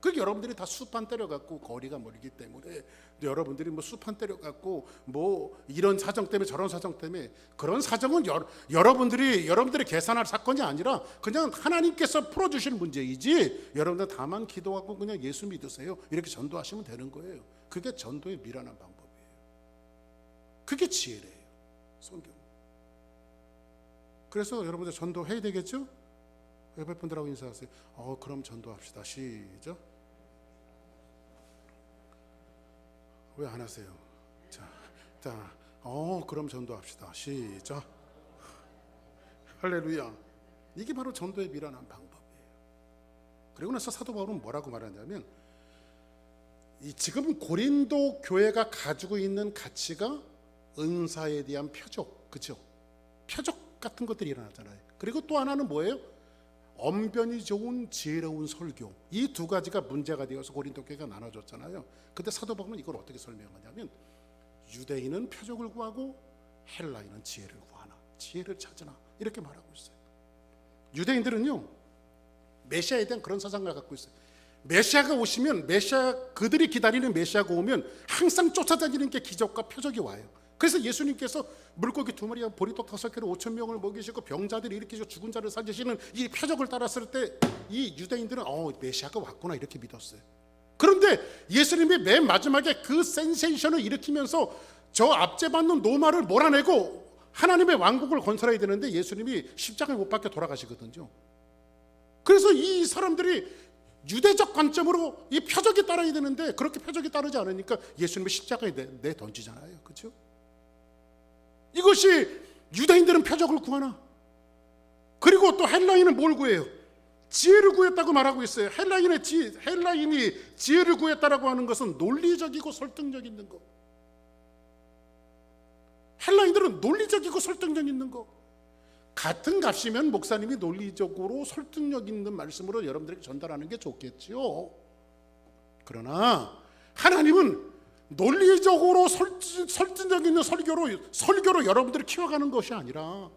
Speaker 1: 그게 여러분들이 다 수판 때려갖고 거리가 멀기 때문에 여러분들이 뭐 수판 때려갖고 뭐 이런 사정 때문에 저런 사정 때문에 그런 사정은 여러분들이 계산할 사건이 아니라 그냥 하나님께서 풀어주시는 문제이지 여러분들 다만 기도하고 그냥 예수 믿으세요 이렇게 전도하시면 되는 거예요. 그게 전도의 미련한 방법이에요. 그게 지혜래요. 성경. 그래서 여러분들 전도해야 되겠죠? 옆에 분들하고 인사하세요. 그럼 전도합시다. 시작. 왜 안 하세요? 자, 그럼 전도합시다. 시작. 할렐루야. 이게 바로 전도의 미련한 방법이에요. 그리고 나서 사도 바울은 뭐라고 말하냐면 지금 고린도 교회가 가지고 있는 가치가 은사에 대한 표적, 그죠? 표적 같은 것들이 일어나잖아요. 그리고 또 하나는 뭐예요? 언변이 좋은 지혜로운 설교. 이 두 가지가 문제가 되어서 고린도 교회가 나눠졌잖아요. 근데 사도 바울은 이걸 어떻게 설명하냐면 유대인은 표적을 구하고 헬라인은 지혜를 구하나 지혜를 찾으나 이렇게 말하고 있어요. 유대인들은요 메시아에 대한 그런 사상을 갖고 있어요. 메시아가 오시면 그들이 기다리는 메시아가 오면 항상 쫓아다니는 게 기적과 표적이 와요. 그래서 예수님께서 물고기 2마리와 보리떡 5개로 5,000명을 먹이시고 병자들을 일으키시고 죽은 자를 살리시는 이 표적을 따랐을 때 이 유대인들은 메시아가 왔구나 이렇게 믿었어요. 그런데 예수님이 맨 마지막에 그 센세이션을 일으키면서 저 압제받는 노마를 몰아내고 하나님의 왕국을 건설해야 되는데 예수님이 십자가에 못 박혀 돌아가시거든요. 그래서 이 사람들이 유대적 관점으로 이 표적이 따라야 되는데 그렇게 표적이 따르지 않으니까 예수님이 십자가에 내 던지잖아요. 그렇죠? 이것이 유대인들은 표적을 구하나? 그리고 또 헬라인은 뭘 구해요? 지혜를 구했다고 말하고 있어요. 헬라인이 지혜를 구했다라고 하는 것은 논리적이고 설득력 있는 거. 헬라인들은 논리적이고 설득력 있는 거. 같은 값이면 목사님이 논리적으로 설득력 있는 말씀으로 여러분들에게 전달하는 게 좋겠지요. 그러나 하나님은 논리적으로 설득력 있는 설교로 여러분들을 키워가는 것이 아니라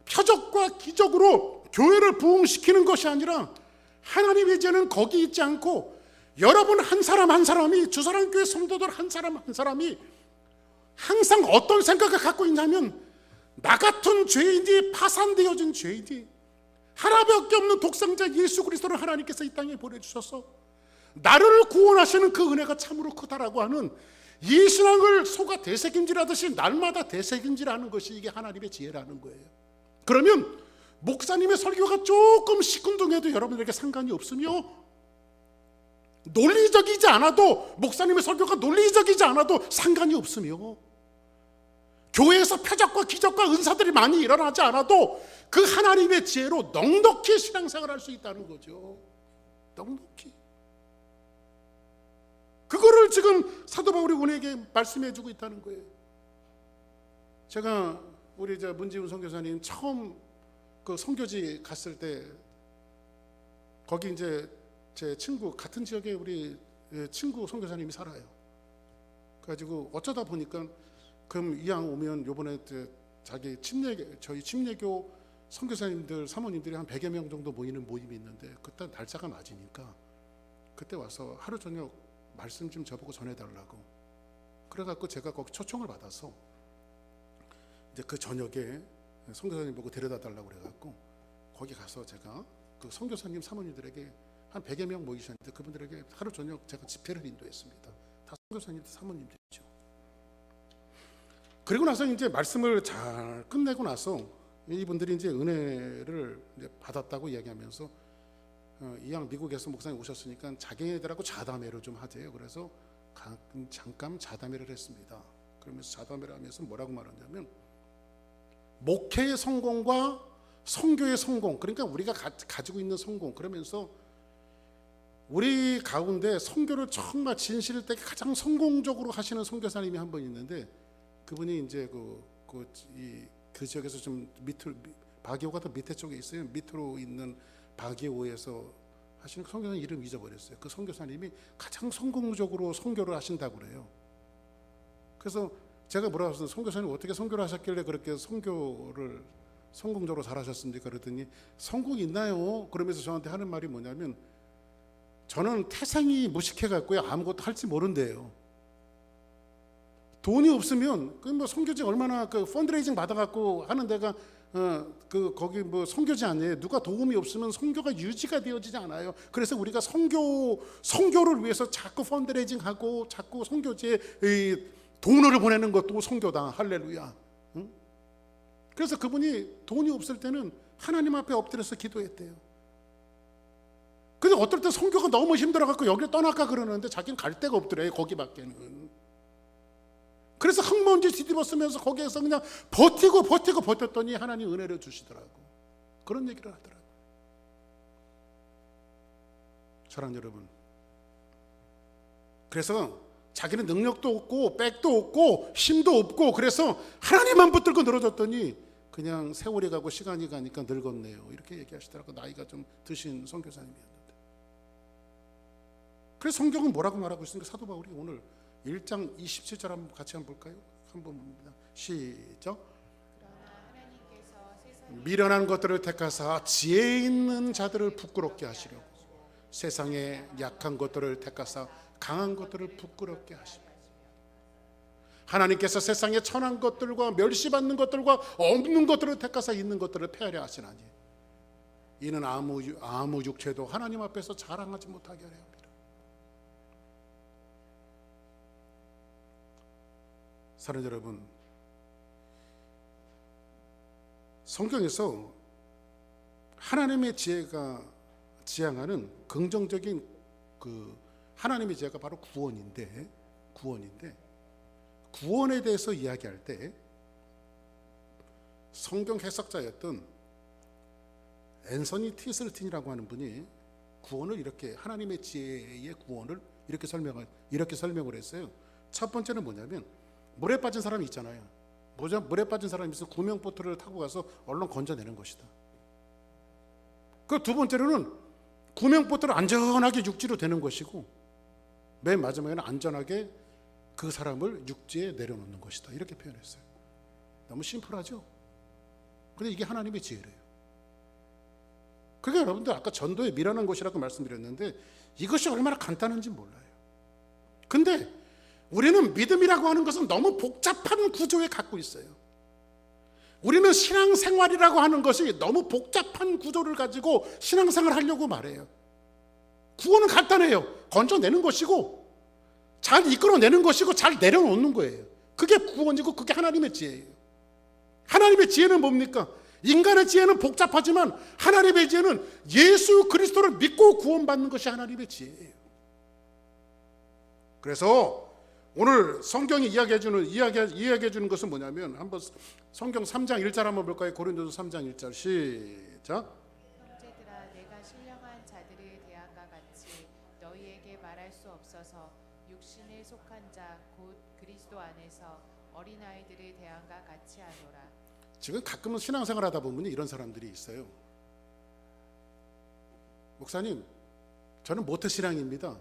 Speaker 1: 표적과 기적으로 교회를 부흥시키는 것이 아니라 하나님의 이제는 거기 있지 않고 여러분 한 사람 한 사람이 주사랑교회 성도들 한 사람 한 사람이 항상 어떤 생각을 갖고 있냐면 나 같은 죄인이 파산되어진 죄인이 하나밖에 없는 독생자 예수 그리스도를 하나님께서 이 땅에 보내주셔서 나를 구원하시는 그 은혜가 참으로 크다라고 하는 이 신앙을 소가 되새김질하듯이 날마다 되새김질하는 것이 이게 하나님의 지혜라는 거예요. 그러면 목사님의 설교가 조금 시큰둥해도 여러분들에게 상관이 없으며 논리적이지 않아도 목사님의 설교가 논리적이지 않아도 상관이 없으며 교회에서 표적과 기적과 은사들이 많이 일어나지 않아도 그 하나님의 지혜로 넉넉히 신앙생활을 할 수 있다는 거죠. 넉넉히. 그거를 지금 사도 바울이 우리에게 말씀해 주고 있다는 거예요. 제가 우리 문지훈 선교사님 처음 그 선교지 갔을 때 거기 이제 제 친구 같은 지역에 우리 친구 선교사님이 살아요. 그래가지고 어쩌다 보니까 그럼 이왕 오면 요번에 저희 침례교 선교사님들 사모님들이 한 100여 명 정도 모이는 모임이 있는데 그때 날짜가 맞으니까 그때 와서 하루 저녁 말씀 좀 저보고 전해달라고 그래갖고 제가 거기 초청을 받아서 이제 그 저녁에 선교사님 보고 데려다 달라고 그래갖고 거기 가서 제가 그 선교사님 사모님들에게 한 100여 명 모이셨는데 그분들에게 하루 저녁 제가 집회를 인도했습니다. 다 선교사님들 사모님들이죠. 그리고 나서 이제 말씀을 잘 끝내고 나서 이분들이 이제 은혜를 이제 받았다고 이야기하면서 이왕 미국에서 목사님 오셨으니까 자기네들하고 자담회를 좀 하재요. 그래서 잠깐 자담회를 했습니다. 그러면서 자담회를 하면서 뭐라고 말하냐면 목회의 성공과 선교의 성공, 그러니까 우리가 가지고 있는 성공, 그러면서 우리 가운데 선교를 정말 진실되게 가장 성공적으로 하시는 선교사님이 한 분 있는데 그분이 이제 그 지역에서 좀 밑으로 바기오가 더 밑에 쪽에 있어요. 밑으로 있는 바기오에서 하시는 선교사님 이름 잊어버렸어요. 그 선교사님이 가장 성공적으로 선교를 하신다고 그래요. 그래서 제가 뭐라고 했어요? 선교사님 어떻게 선교를 하셨길래 그렇게 선교를 성공적으로 잘하셨습니까? 그랬더니 성공이 있나요? 그러면서 저한테 하는 말이 뭐냐면 저는 태생이 무식해갖고요 아무것도 할지 모른대요. 돈이 없으면 그 선교지 얼마나 그 펀드레이징 받아갖고 하는 데가 거기 선교지 아니에요. 누가 도움이 없으면 선교가 유지가 되어지지 않아요. 그래서 우리가 선교를 위해서 자꾸 펀드레이징하고 자꾸 선교지에 돈을 보내는 것도 선교다. 할렐루야. 응? 그래서 그분이 돈이 없을 때는 하나님 앞에 엎드려서 기도했대요. 근데 어떨 때 선교가 너무 힘들어갖고 여기를 떠날까 그러는데 자기는 갈 데가 없더래요. 거기밖에는. 그래서 흙먼지 뒤집어 쓰면서 거기에서 그냥 버텼더니 하나님 은혜를 주시더라고. 그런 얘기를 하더라고. 사랑하는 여러분, 그래서 자기는 능력도 없고 백도 없고 힘도 없고 그래서 하나님만 붙들고 늘어졌더니 그냥 세월이 가고 시간이 가니까 늙었네요. 이렇게 얘기하시더라고. 나이가 좀 드신 선교사님이었는데. 그래서 성경은 뭐라고 말하고 있습니까? 사도 바울이 오늘 1장 27절 한번 같이 한번 볼까요? 한번 봅니다. 시작.
Speaker 2: 그러나 하나님께서 세상을
Speaker 1: 미련한 것들을 택하사 지혜 있는 자들을 부끄럽게 하시려고 세상의 약한 것들을 택하사 강한 것들을 부끄럽게 하시며 하나님께서 세상의 천한 것들과 멸시받는 것들과 없는 것들을 택하사 있는 것들을 폐하려 하시나니 이는 아무 육체도 하나님 앞에서 자랑하지 못하게 하려 합니다. 사랑하는 여러분, 성경에서 하나님의 지혜가 지향하는 긍정적인 하나님의 지혜가 바로 구원인데 구원에 대해서 이야기할 때 성경 해석자였던 앤서니 티슬틴이라고 하는 분이 구원을 이렇게 하나님의 지혜의 구원을 이렇게 설명을 했어요. 첫 번째는 뭐냐면 물에 빠진 사람이 있잖아요. 물에 빠진 사람이 있어서 구명보트를 타고 가서 얼른 건져내는 것이다. 그 두 번째로는 구명보트를 안전하게 육지로 대는 것이고 맨 마지막에는 안전하게 그 사람을 육지에 내려놓는 것이다. 이렇게 표현했어요. 너무 심플하죠? 근데 이게 하나님의 지혜래요. 그러니까 여러분들 아까 전도에 미련한 것이라고 말씀드렸는데 이것이 얼마나 간단한지 몰라요. 근데 우리는 믿음이라고 하는 것은 너무 복잡한 구조에 갖고 있어요. 우리는 신앙생활이라고 하는 것이 너무 복잡한 구조를 가지고 신앙생활을 하려고 말해요. 구원은 간단해요. 건져내는 것이고 잘 이끌어내는 것이고 잘 내려놓는 거예요. 그게 구원이고 그게 하나님의 지혜예요. 하나님의 지혜는 뭡니까? 인간의 지혜는 복잡하지만 하나님의 지혜는 예수 그리스도를 믿고 구원받는 것이 하나님의 지혜예요. 그래서 오늘 성경이 이야기해 주는 것은 뭐냐면 한번 성경 3장 1절 한번 볼까요? 고린도서 3장 1절 시작.
Speaker 2: 형제들아, 내가 신령한 자들의 대함과 같이 너희에게 말할 수 없어서 육신에 속한 자 곧 그리스도 안에서 어린아이들의 대함과 같이 하노라.
Speaker 1: 지금 가끔은 신앙생활 하다 보면 이런 사람들이 있어요. 목사님, 저는 모태신앙입니다.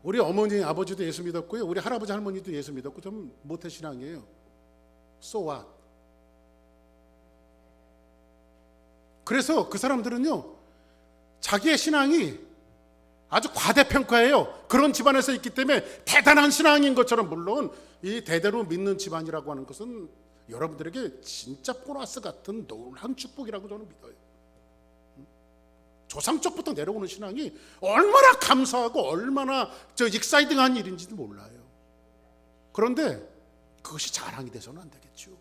Speaker 1: 우리 어머니 아버지도 예수 믿었고요, 우리 할아버지 할머니도 예수 믿었고 저는 모태신앙이에요. So what? 그래서 그 사람들은요 자기의 신앙이 아주 과대평가해요. 그런 집안에서 있기 때문에 대단한 신앙인 것처럼, 물론 이 대대로 믿는 집안이라고 하는 것은 여러분들에게 진짜 보너스 같은 놀라운 축복이라고 저는 믿어요. 조상 쪽부터 내려오는 신앙이 얼마나 감사하고 얼마나 익사이딩한 일인지도 몰라요. 그런데 그것이 자랑이 돼서는 안 되겠죠.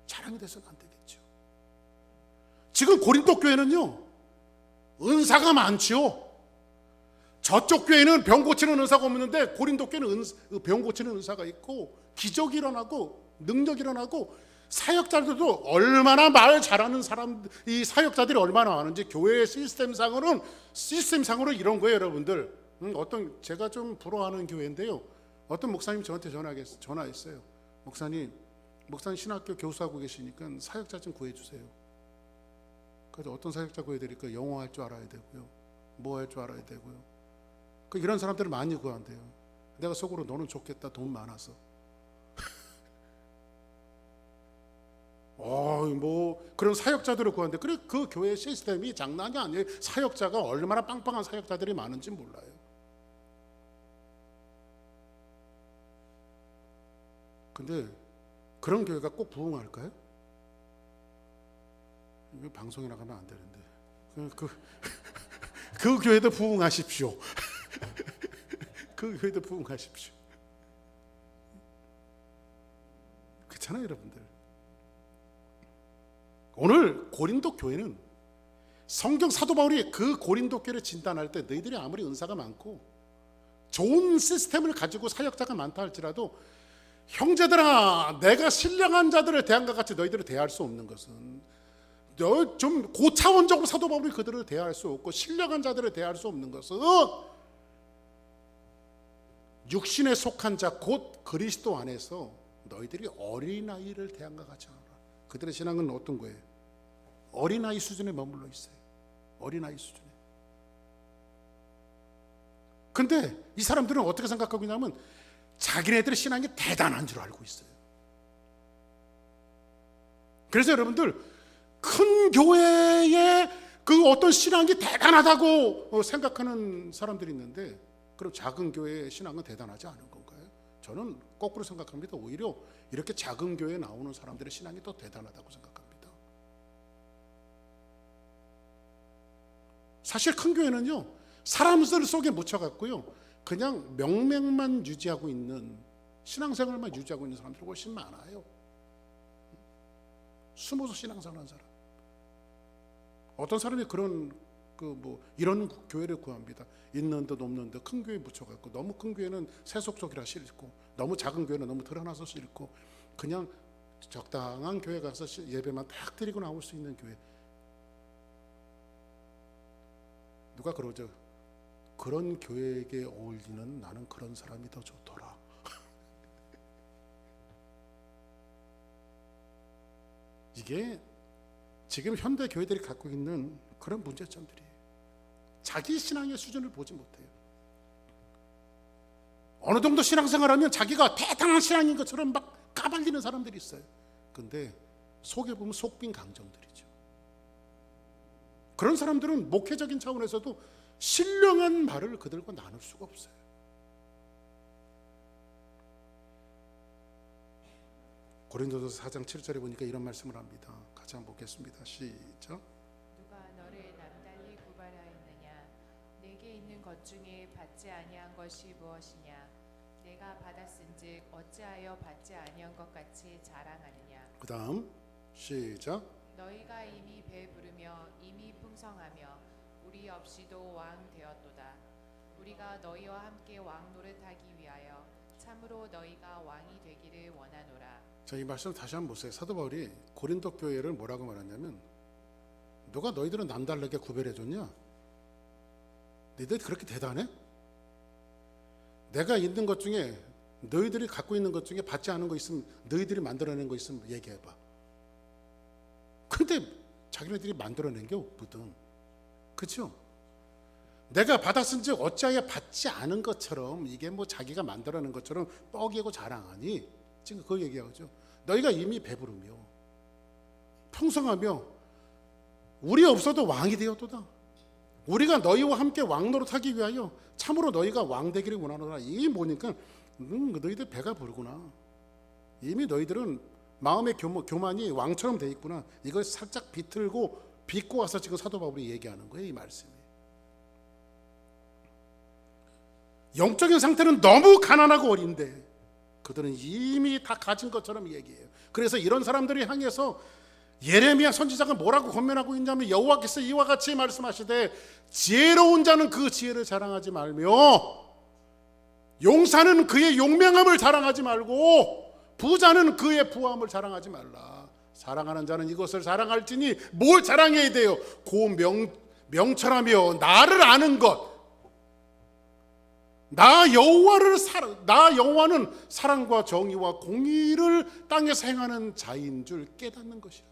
Speaker 1: 자랑이 돼서는 안 되겠죠. 지금 고린도 교회는요 은사가 많지요. 저쪽 교회는 병 고치는 은사가 없는데 고린도 교회는 병 고치는 은사가 있고 기적이 일어나고 능력이 일어나고 사역자들도 얼마나 말 잘하는 사람, 이 사역자들이 얼마나 많은지 교회의 시스템상으로 이런 거예요, 여러분들. 제가 좀 부러워하는 교회인데요. 어떤 목사님이 저한테 전화했어요. 목사님 신학교 교수하고 계시니까 사역자 좀 구해주세요. 그래서 어떤 사역자 구해드릴까요? 영어 할 줄 알아야 되고요, 뭐 할 줄 알아야 되고요. 이런 사람들을 많이 구한대요. 내가 속으로 너는 좋겠다, 돈 많아서. 그런 사역자들을 구하는데, 그래 그 교회 시스템이 장난이 아니에요. 사역자가 얼마나 빵빵한 사역자들이 많은지 몰라요. 근데 그런 교회가 꼭 부흥할까요? 이거 방송에 나가면 안 되는데 그 교회도 부흥하십시오. 그 교회도 부흥하십시오. 그렇잖아요, 여러분들. 오늘 고린도 교회는 성경 사도 바울이 그 고린도 교회를 진단할 때 너희들이 아무리 은사가 많고 좋은 시스템을 가지고 사역자가 많다 할지라도 형제들아, 내가 신령한 자들을 대함과 같이 너희들을 대할 수 없는 것은, 좀 고차원적으로 사도 바울이 그들을 대할 수 없고 신령한 자들을 대할 수 없는 것은 육신에 속한 자 곧 그리스도 안에서 너희들이 어린아이를 대함과 같이 하노라. 그들의 신앙은 어떤 거예요? 어린아이 수준에 머물러 있어요. 어린아이 수준에. 근데 이 사람들은 어떻게 생각하고 있냐면 자기네들의 신앙이 대단한 줄 알고 있어요. 그래서 여러분들 큰 교회의 그 어떤 신앙이 대단하다고 생각하는 사람들이 있는데, 그럼 작은 교회의 신앙은 대단하지 않은 건가요? 저는 거꾸로 생각합니다. 오히려 이렇게 작은 교회에 나오는 사람들의 신앙이 더 대단하다고 생각합니다. 사실 큰 교회는요, 사람들 속에 묻혀갖고요, 그냥 명맥만 유지하고 있는, 신앙생활만 유지하고 있는 사람들이 훨씬 많아요. 숨어서 신앙생활하는 사람. 어떤 사람이 그런 이런 교회를 구합니다. 있는 듯 없는 듯 큰 교회 묻혀갖고, 너무 큰 교회는 세속적이라 싫고, 너무 작은 교회는 너무 드러나서 싫고, 그냥 적당한 교회 가서 예배만 딱 드리고 나올 수 있는 교회. 누가 그러죠? 그런 교회에게 어울리는 나는 그런 사람이 더 좋더라. 이게 지금 현대 교회들이 갖고 있는 그런 문제점들이에요. 자기 신앙의 수준을 보지 못해요. 어느 정도 신앙생활하면 자기가 대단한 신앙인 것처럼 막 까발리는 사람들이 있어요. 근데 속에 보면 속빈 강정들이죠. 그런 사람들은 목회적인 차원에서도 신령한 말을 그들과 나눌 수가 없어요. 고린도서 4장 7절에 보니까 이런 말씀을 합니다. 같이 한번 보겠습니다. 시작.
Speaker 2: 누가 너를 남달리 구발하였느냐? 내게 있는 것 중에 받지 아니한 것이 무엇이냐? 내가 받았은즉 어찌하여 받지 아니한 것 같이 자랑하느냐?
Speaker 1: 그 다음 시작.
Speaker 2: 너희가 이미 배부르며 이미 풍성하며 우리 없이도 왕 되었도다. 우리가 너희와 함께 왕 노릇하기 위하여 참으로 너희가 왕이 되기를 원하노라.
Speaker 1: 자, 이 말씀 다시 한번 보세요. 사도 바울이 고린도 교회를 뭐라고 말하냐면, 누가 너희들은 남달라게 구별해줬냐? 너희들 그렇게 대단해? 내가 있는 것 중에, 너희들이 갖고 있는 것 중에 받지 않은 거 있으면, 너희들이 만들어낸 거 있으면 얘기해봐. 근데 자기네들이 만들어낸 게 없거든. 그렇죠? 내가 받았은즉 어찌하여 받지 않은 것처럼, 이게 뭐 자기가 만들어낸 것처럼 뻐기고 자랑하니? 지금 그 얘기하죠. 너희가 이미 배부르며 풍성하며 우리 없어도 왕이 되었도다. 우리가 너희와 함께 왕 노릇하기 위하여 참으로 너희가 왕 되기를 원하노라. 이게 뭐니까 너희들 배가 부르구나. 이미 너희들은 마음의 교만이 왕처럼 돼 있구나. 이걸 살짝 비틀고 와서 지금 사도 바울이 얘기하는 거예요. 이 말씀이. 영적인 상태는 너무 가난하고 어린데 그들은 이미 다 가진 것처럼 얘기해요. 그래서 이런 사람들을 향해서 예레미야 선지자가 뭐라고 권면하고 있냐면, 여호와께서 이와 같이 말씀하시되 지혜로운 자는 그 지혜를 자랑하지 말며 용사는 그의 용맹함을 자랑하지 말고 부자는 그의 부함을 자랑하지 말라. 사랑하는 자는 이것을 자랑할지니 뭘 자랑해야 돼요? 명철하며 나를 아는 것. 나 여호와는 사랑과 정의와 공의를 땅에서 행하는 자인 줄 깨닫는 것이라.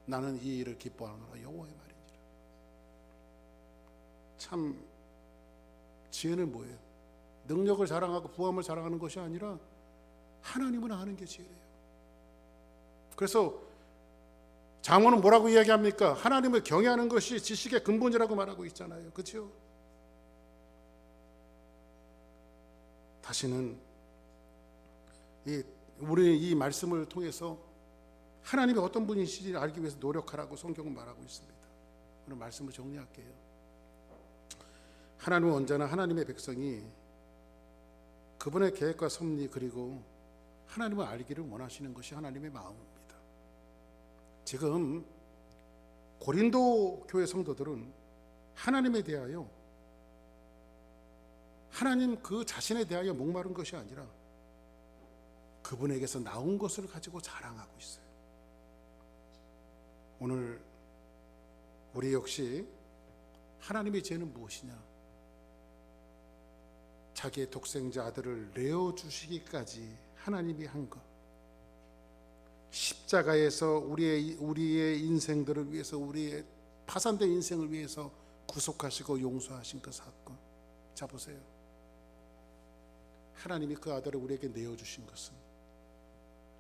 Speaker 1: 나는 이 일을 기뻐하노라 여호와의 말이니라. 참 지혜는 뭐예요? 능력을 자랑하고 부함을 자랑하는 것이 아니라 하나님을 아는 게 지혜예요. 그래서 잠언은 뭐라고 이야기합니까? 하나님을 경외하는 것이 지식의 근본이라고 말하고 있잖아요. 그렇죠? 다시는 우리 이 말씀을 통해서 하나님이 어떤 분이신지 알기 위해서 노력하라고 성경은 말하고 있습니다. 오늘 말씀을 정리할게요. 하나님은 언제나 하나님의 백성이 그분의 계획과 섭리 그리고 하나님을 알기를 원하시는 것이 하나님의 마음입니다. 지금 고린도 교회 성도들은 하나님에 대하여, 하나님 그 자신에 대하여 목마른 것이 아니라 그분에게서 나온 것을 가지고 자랑하고 있어요. 오늘 우리 역시 하나님의 죄는 무엇이냐? 자기의 독생자 아들을 내어주시기까지 하나님이 한 것, 십자가에서 우리의 인생들을 위해서, 우리의 파산된 인생을 위해서 구속하시고 용서하신 그 사건. 자 보세요. 하나님이 그 아들을 우리에게 내어주신 것은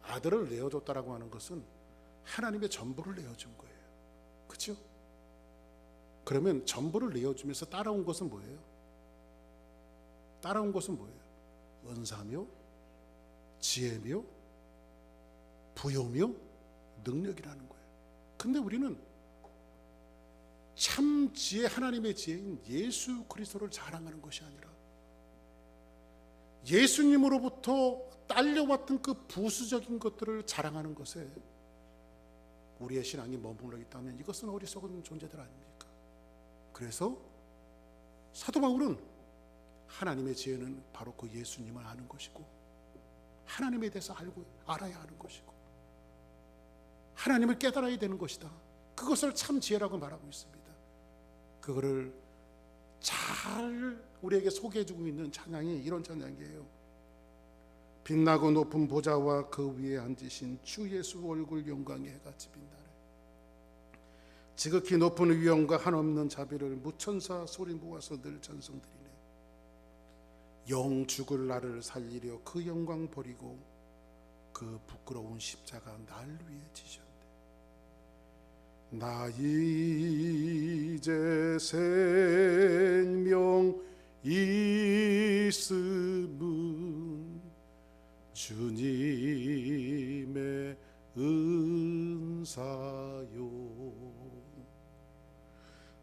Speaker 1: 아들을 내어줬다라고 하는 것은 하나님의 전부를 내어준 거예요. 그렇죠? 그러면 전부를 내어주면서 따라온 것은 뭐예요? 따라온 것은 뭐예요? 은사며 지혜며 부요며 능력이라는 거예요. 근데 우리는 참 지혜, 하나님의 지혜인 예수 그리스도를 자랑하는 것이 아니라 예수님으로부터 딸려왔던 그 부수적인 것들을 자랑하는 것에 우리의 신앙이 머물러 있다면 이것은 어리석은 존재들 아닙니까? 그래서 사도 바울은 하나님의 지혜는 바로 그 예수님을 아는 것이고 하나님에 대해서 알아야 하는 것이고 하나님을 깨달아야 되는 것이다. 그것을 참 지혜라고 말하고 있습니다. 그거를 잘 우리에게 소개해주고 있는 찬양이 이런 찬양이에요. 빛나고 높은 보좌와 그 위에 앉으신 주 예수 얼굴 영광의 해같이 빛나네. 지극히 높은 위엄과 한없는 자비를 무천사 소리 모아서 늘 찬송드리네. 영 죽을 나를 살리려 그 영광 버리고 그 부끄러운 십자가 날 위해 지셨네. 나 이제 생명 있음은 주님의 은사요.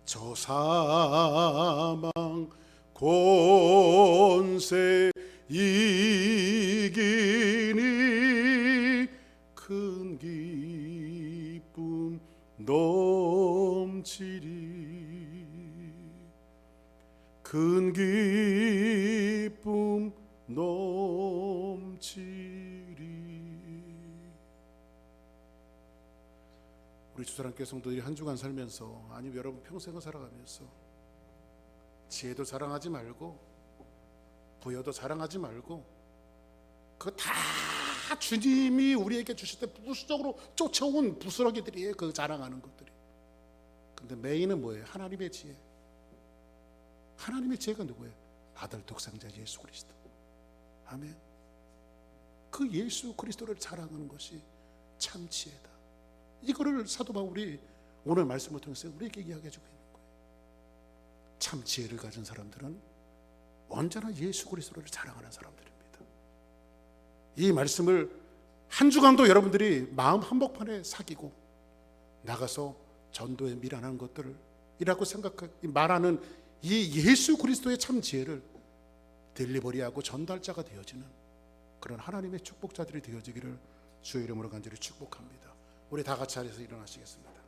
Speaker 1: 저 사망 권세 이기니 큰 기쁨 넘치리. 큰 기쁨 넘치리. 우리 주사랑교회 성도들이 한 주간 살면서, 아니면 여러분 평생을 살아가면서 지혜도 자랑하지 말고 부여도 자랑하지 말고 그거 다 주님이 우리에게 주실 때 부수적으로 쫓아온 부스러기들이에요. 그 자랑하는 것들이. 근데 메인은 뭐예요? 하나님의 지혜. 하나님의 지혜가 누구예요? 아들 독생자 예수 그리스도. 아멘. 그 예수 그리스도를 자랑하는 것이 참 지혜다. 이거를 사도 바울이 오늘 말씀을 통해서 우리에게 이야기해주고 있는 거예요. 참 지혜를 가진 사람들은 언제나 예수 그리스도를 자랑하는 사람들입니다. 이 말씀을 한 주간도 여러분들이 마음 한복판에 사기고 나가서 전도에 미련한 것들을 이라고 말하는 이 예수 그리스도의 참 지혜를 딜리버리하고 전달자가 되어지는 그런 하나님의 축복자들이 되어지기를 주의 이름으로 간절히 축복합니다. 우리 다 같이 자리에서 일어나시겠습니다.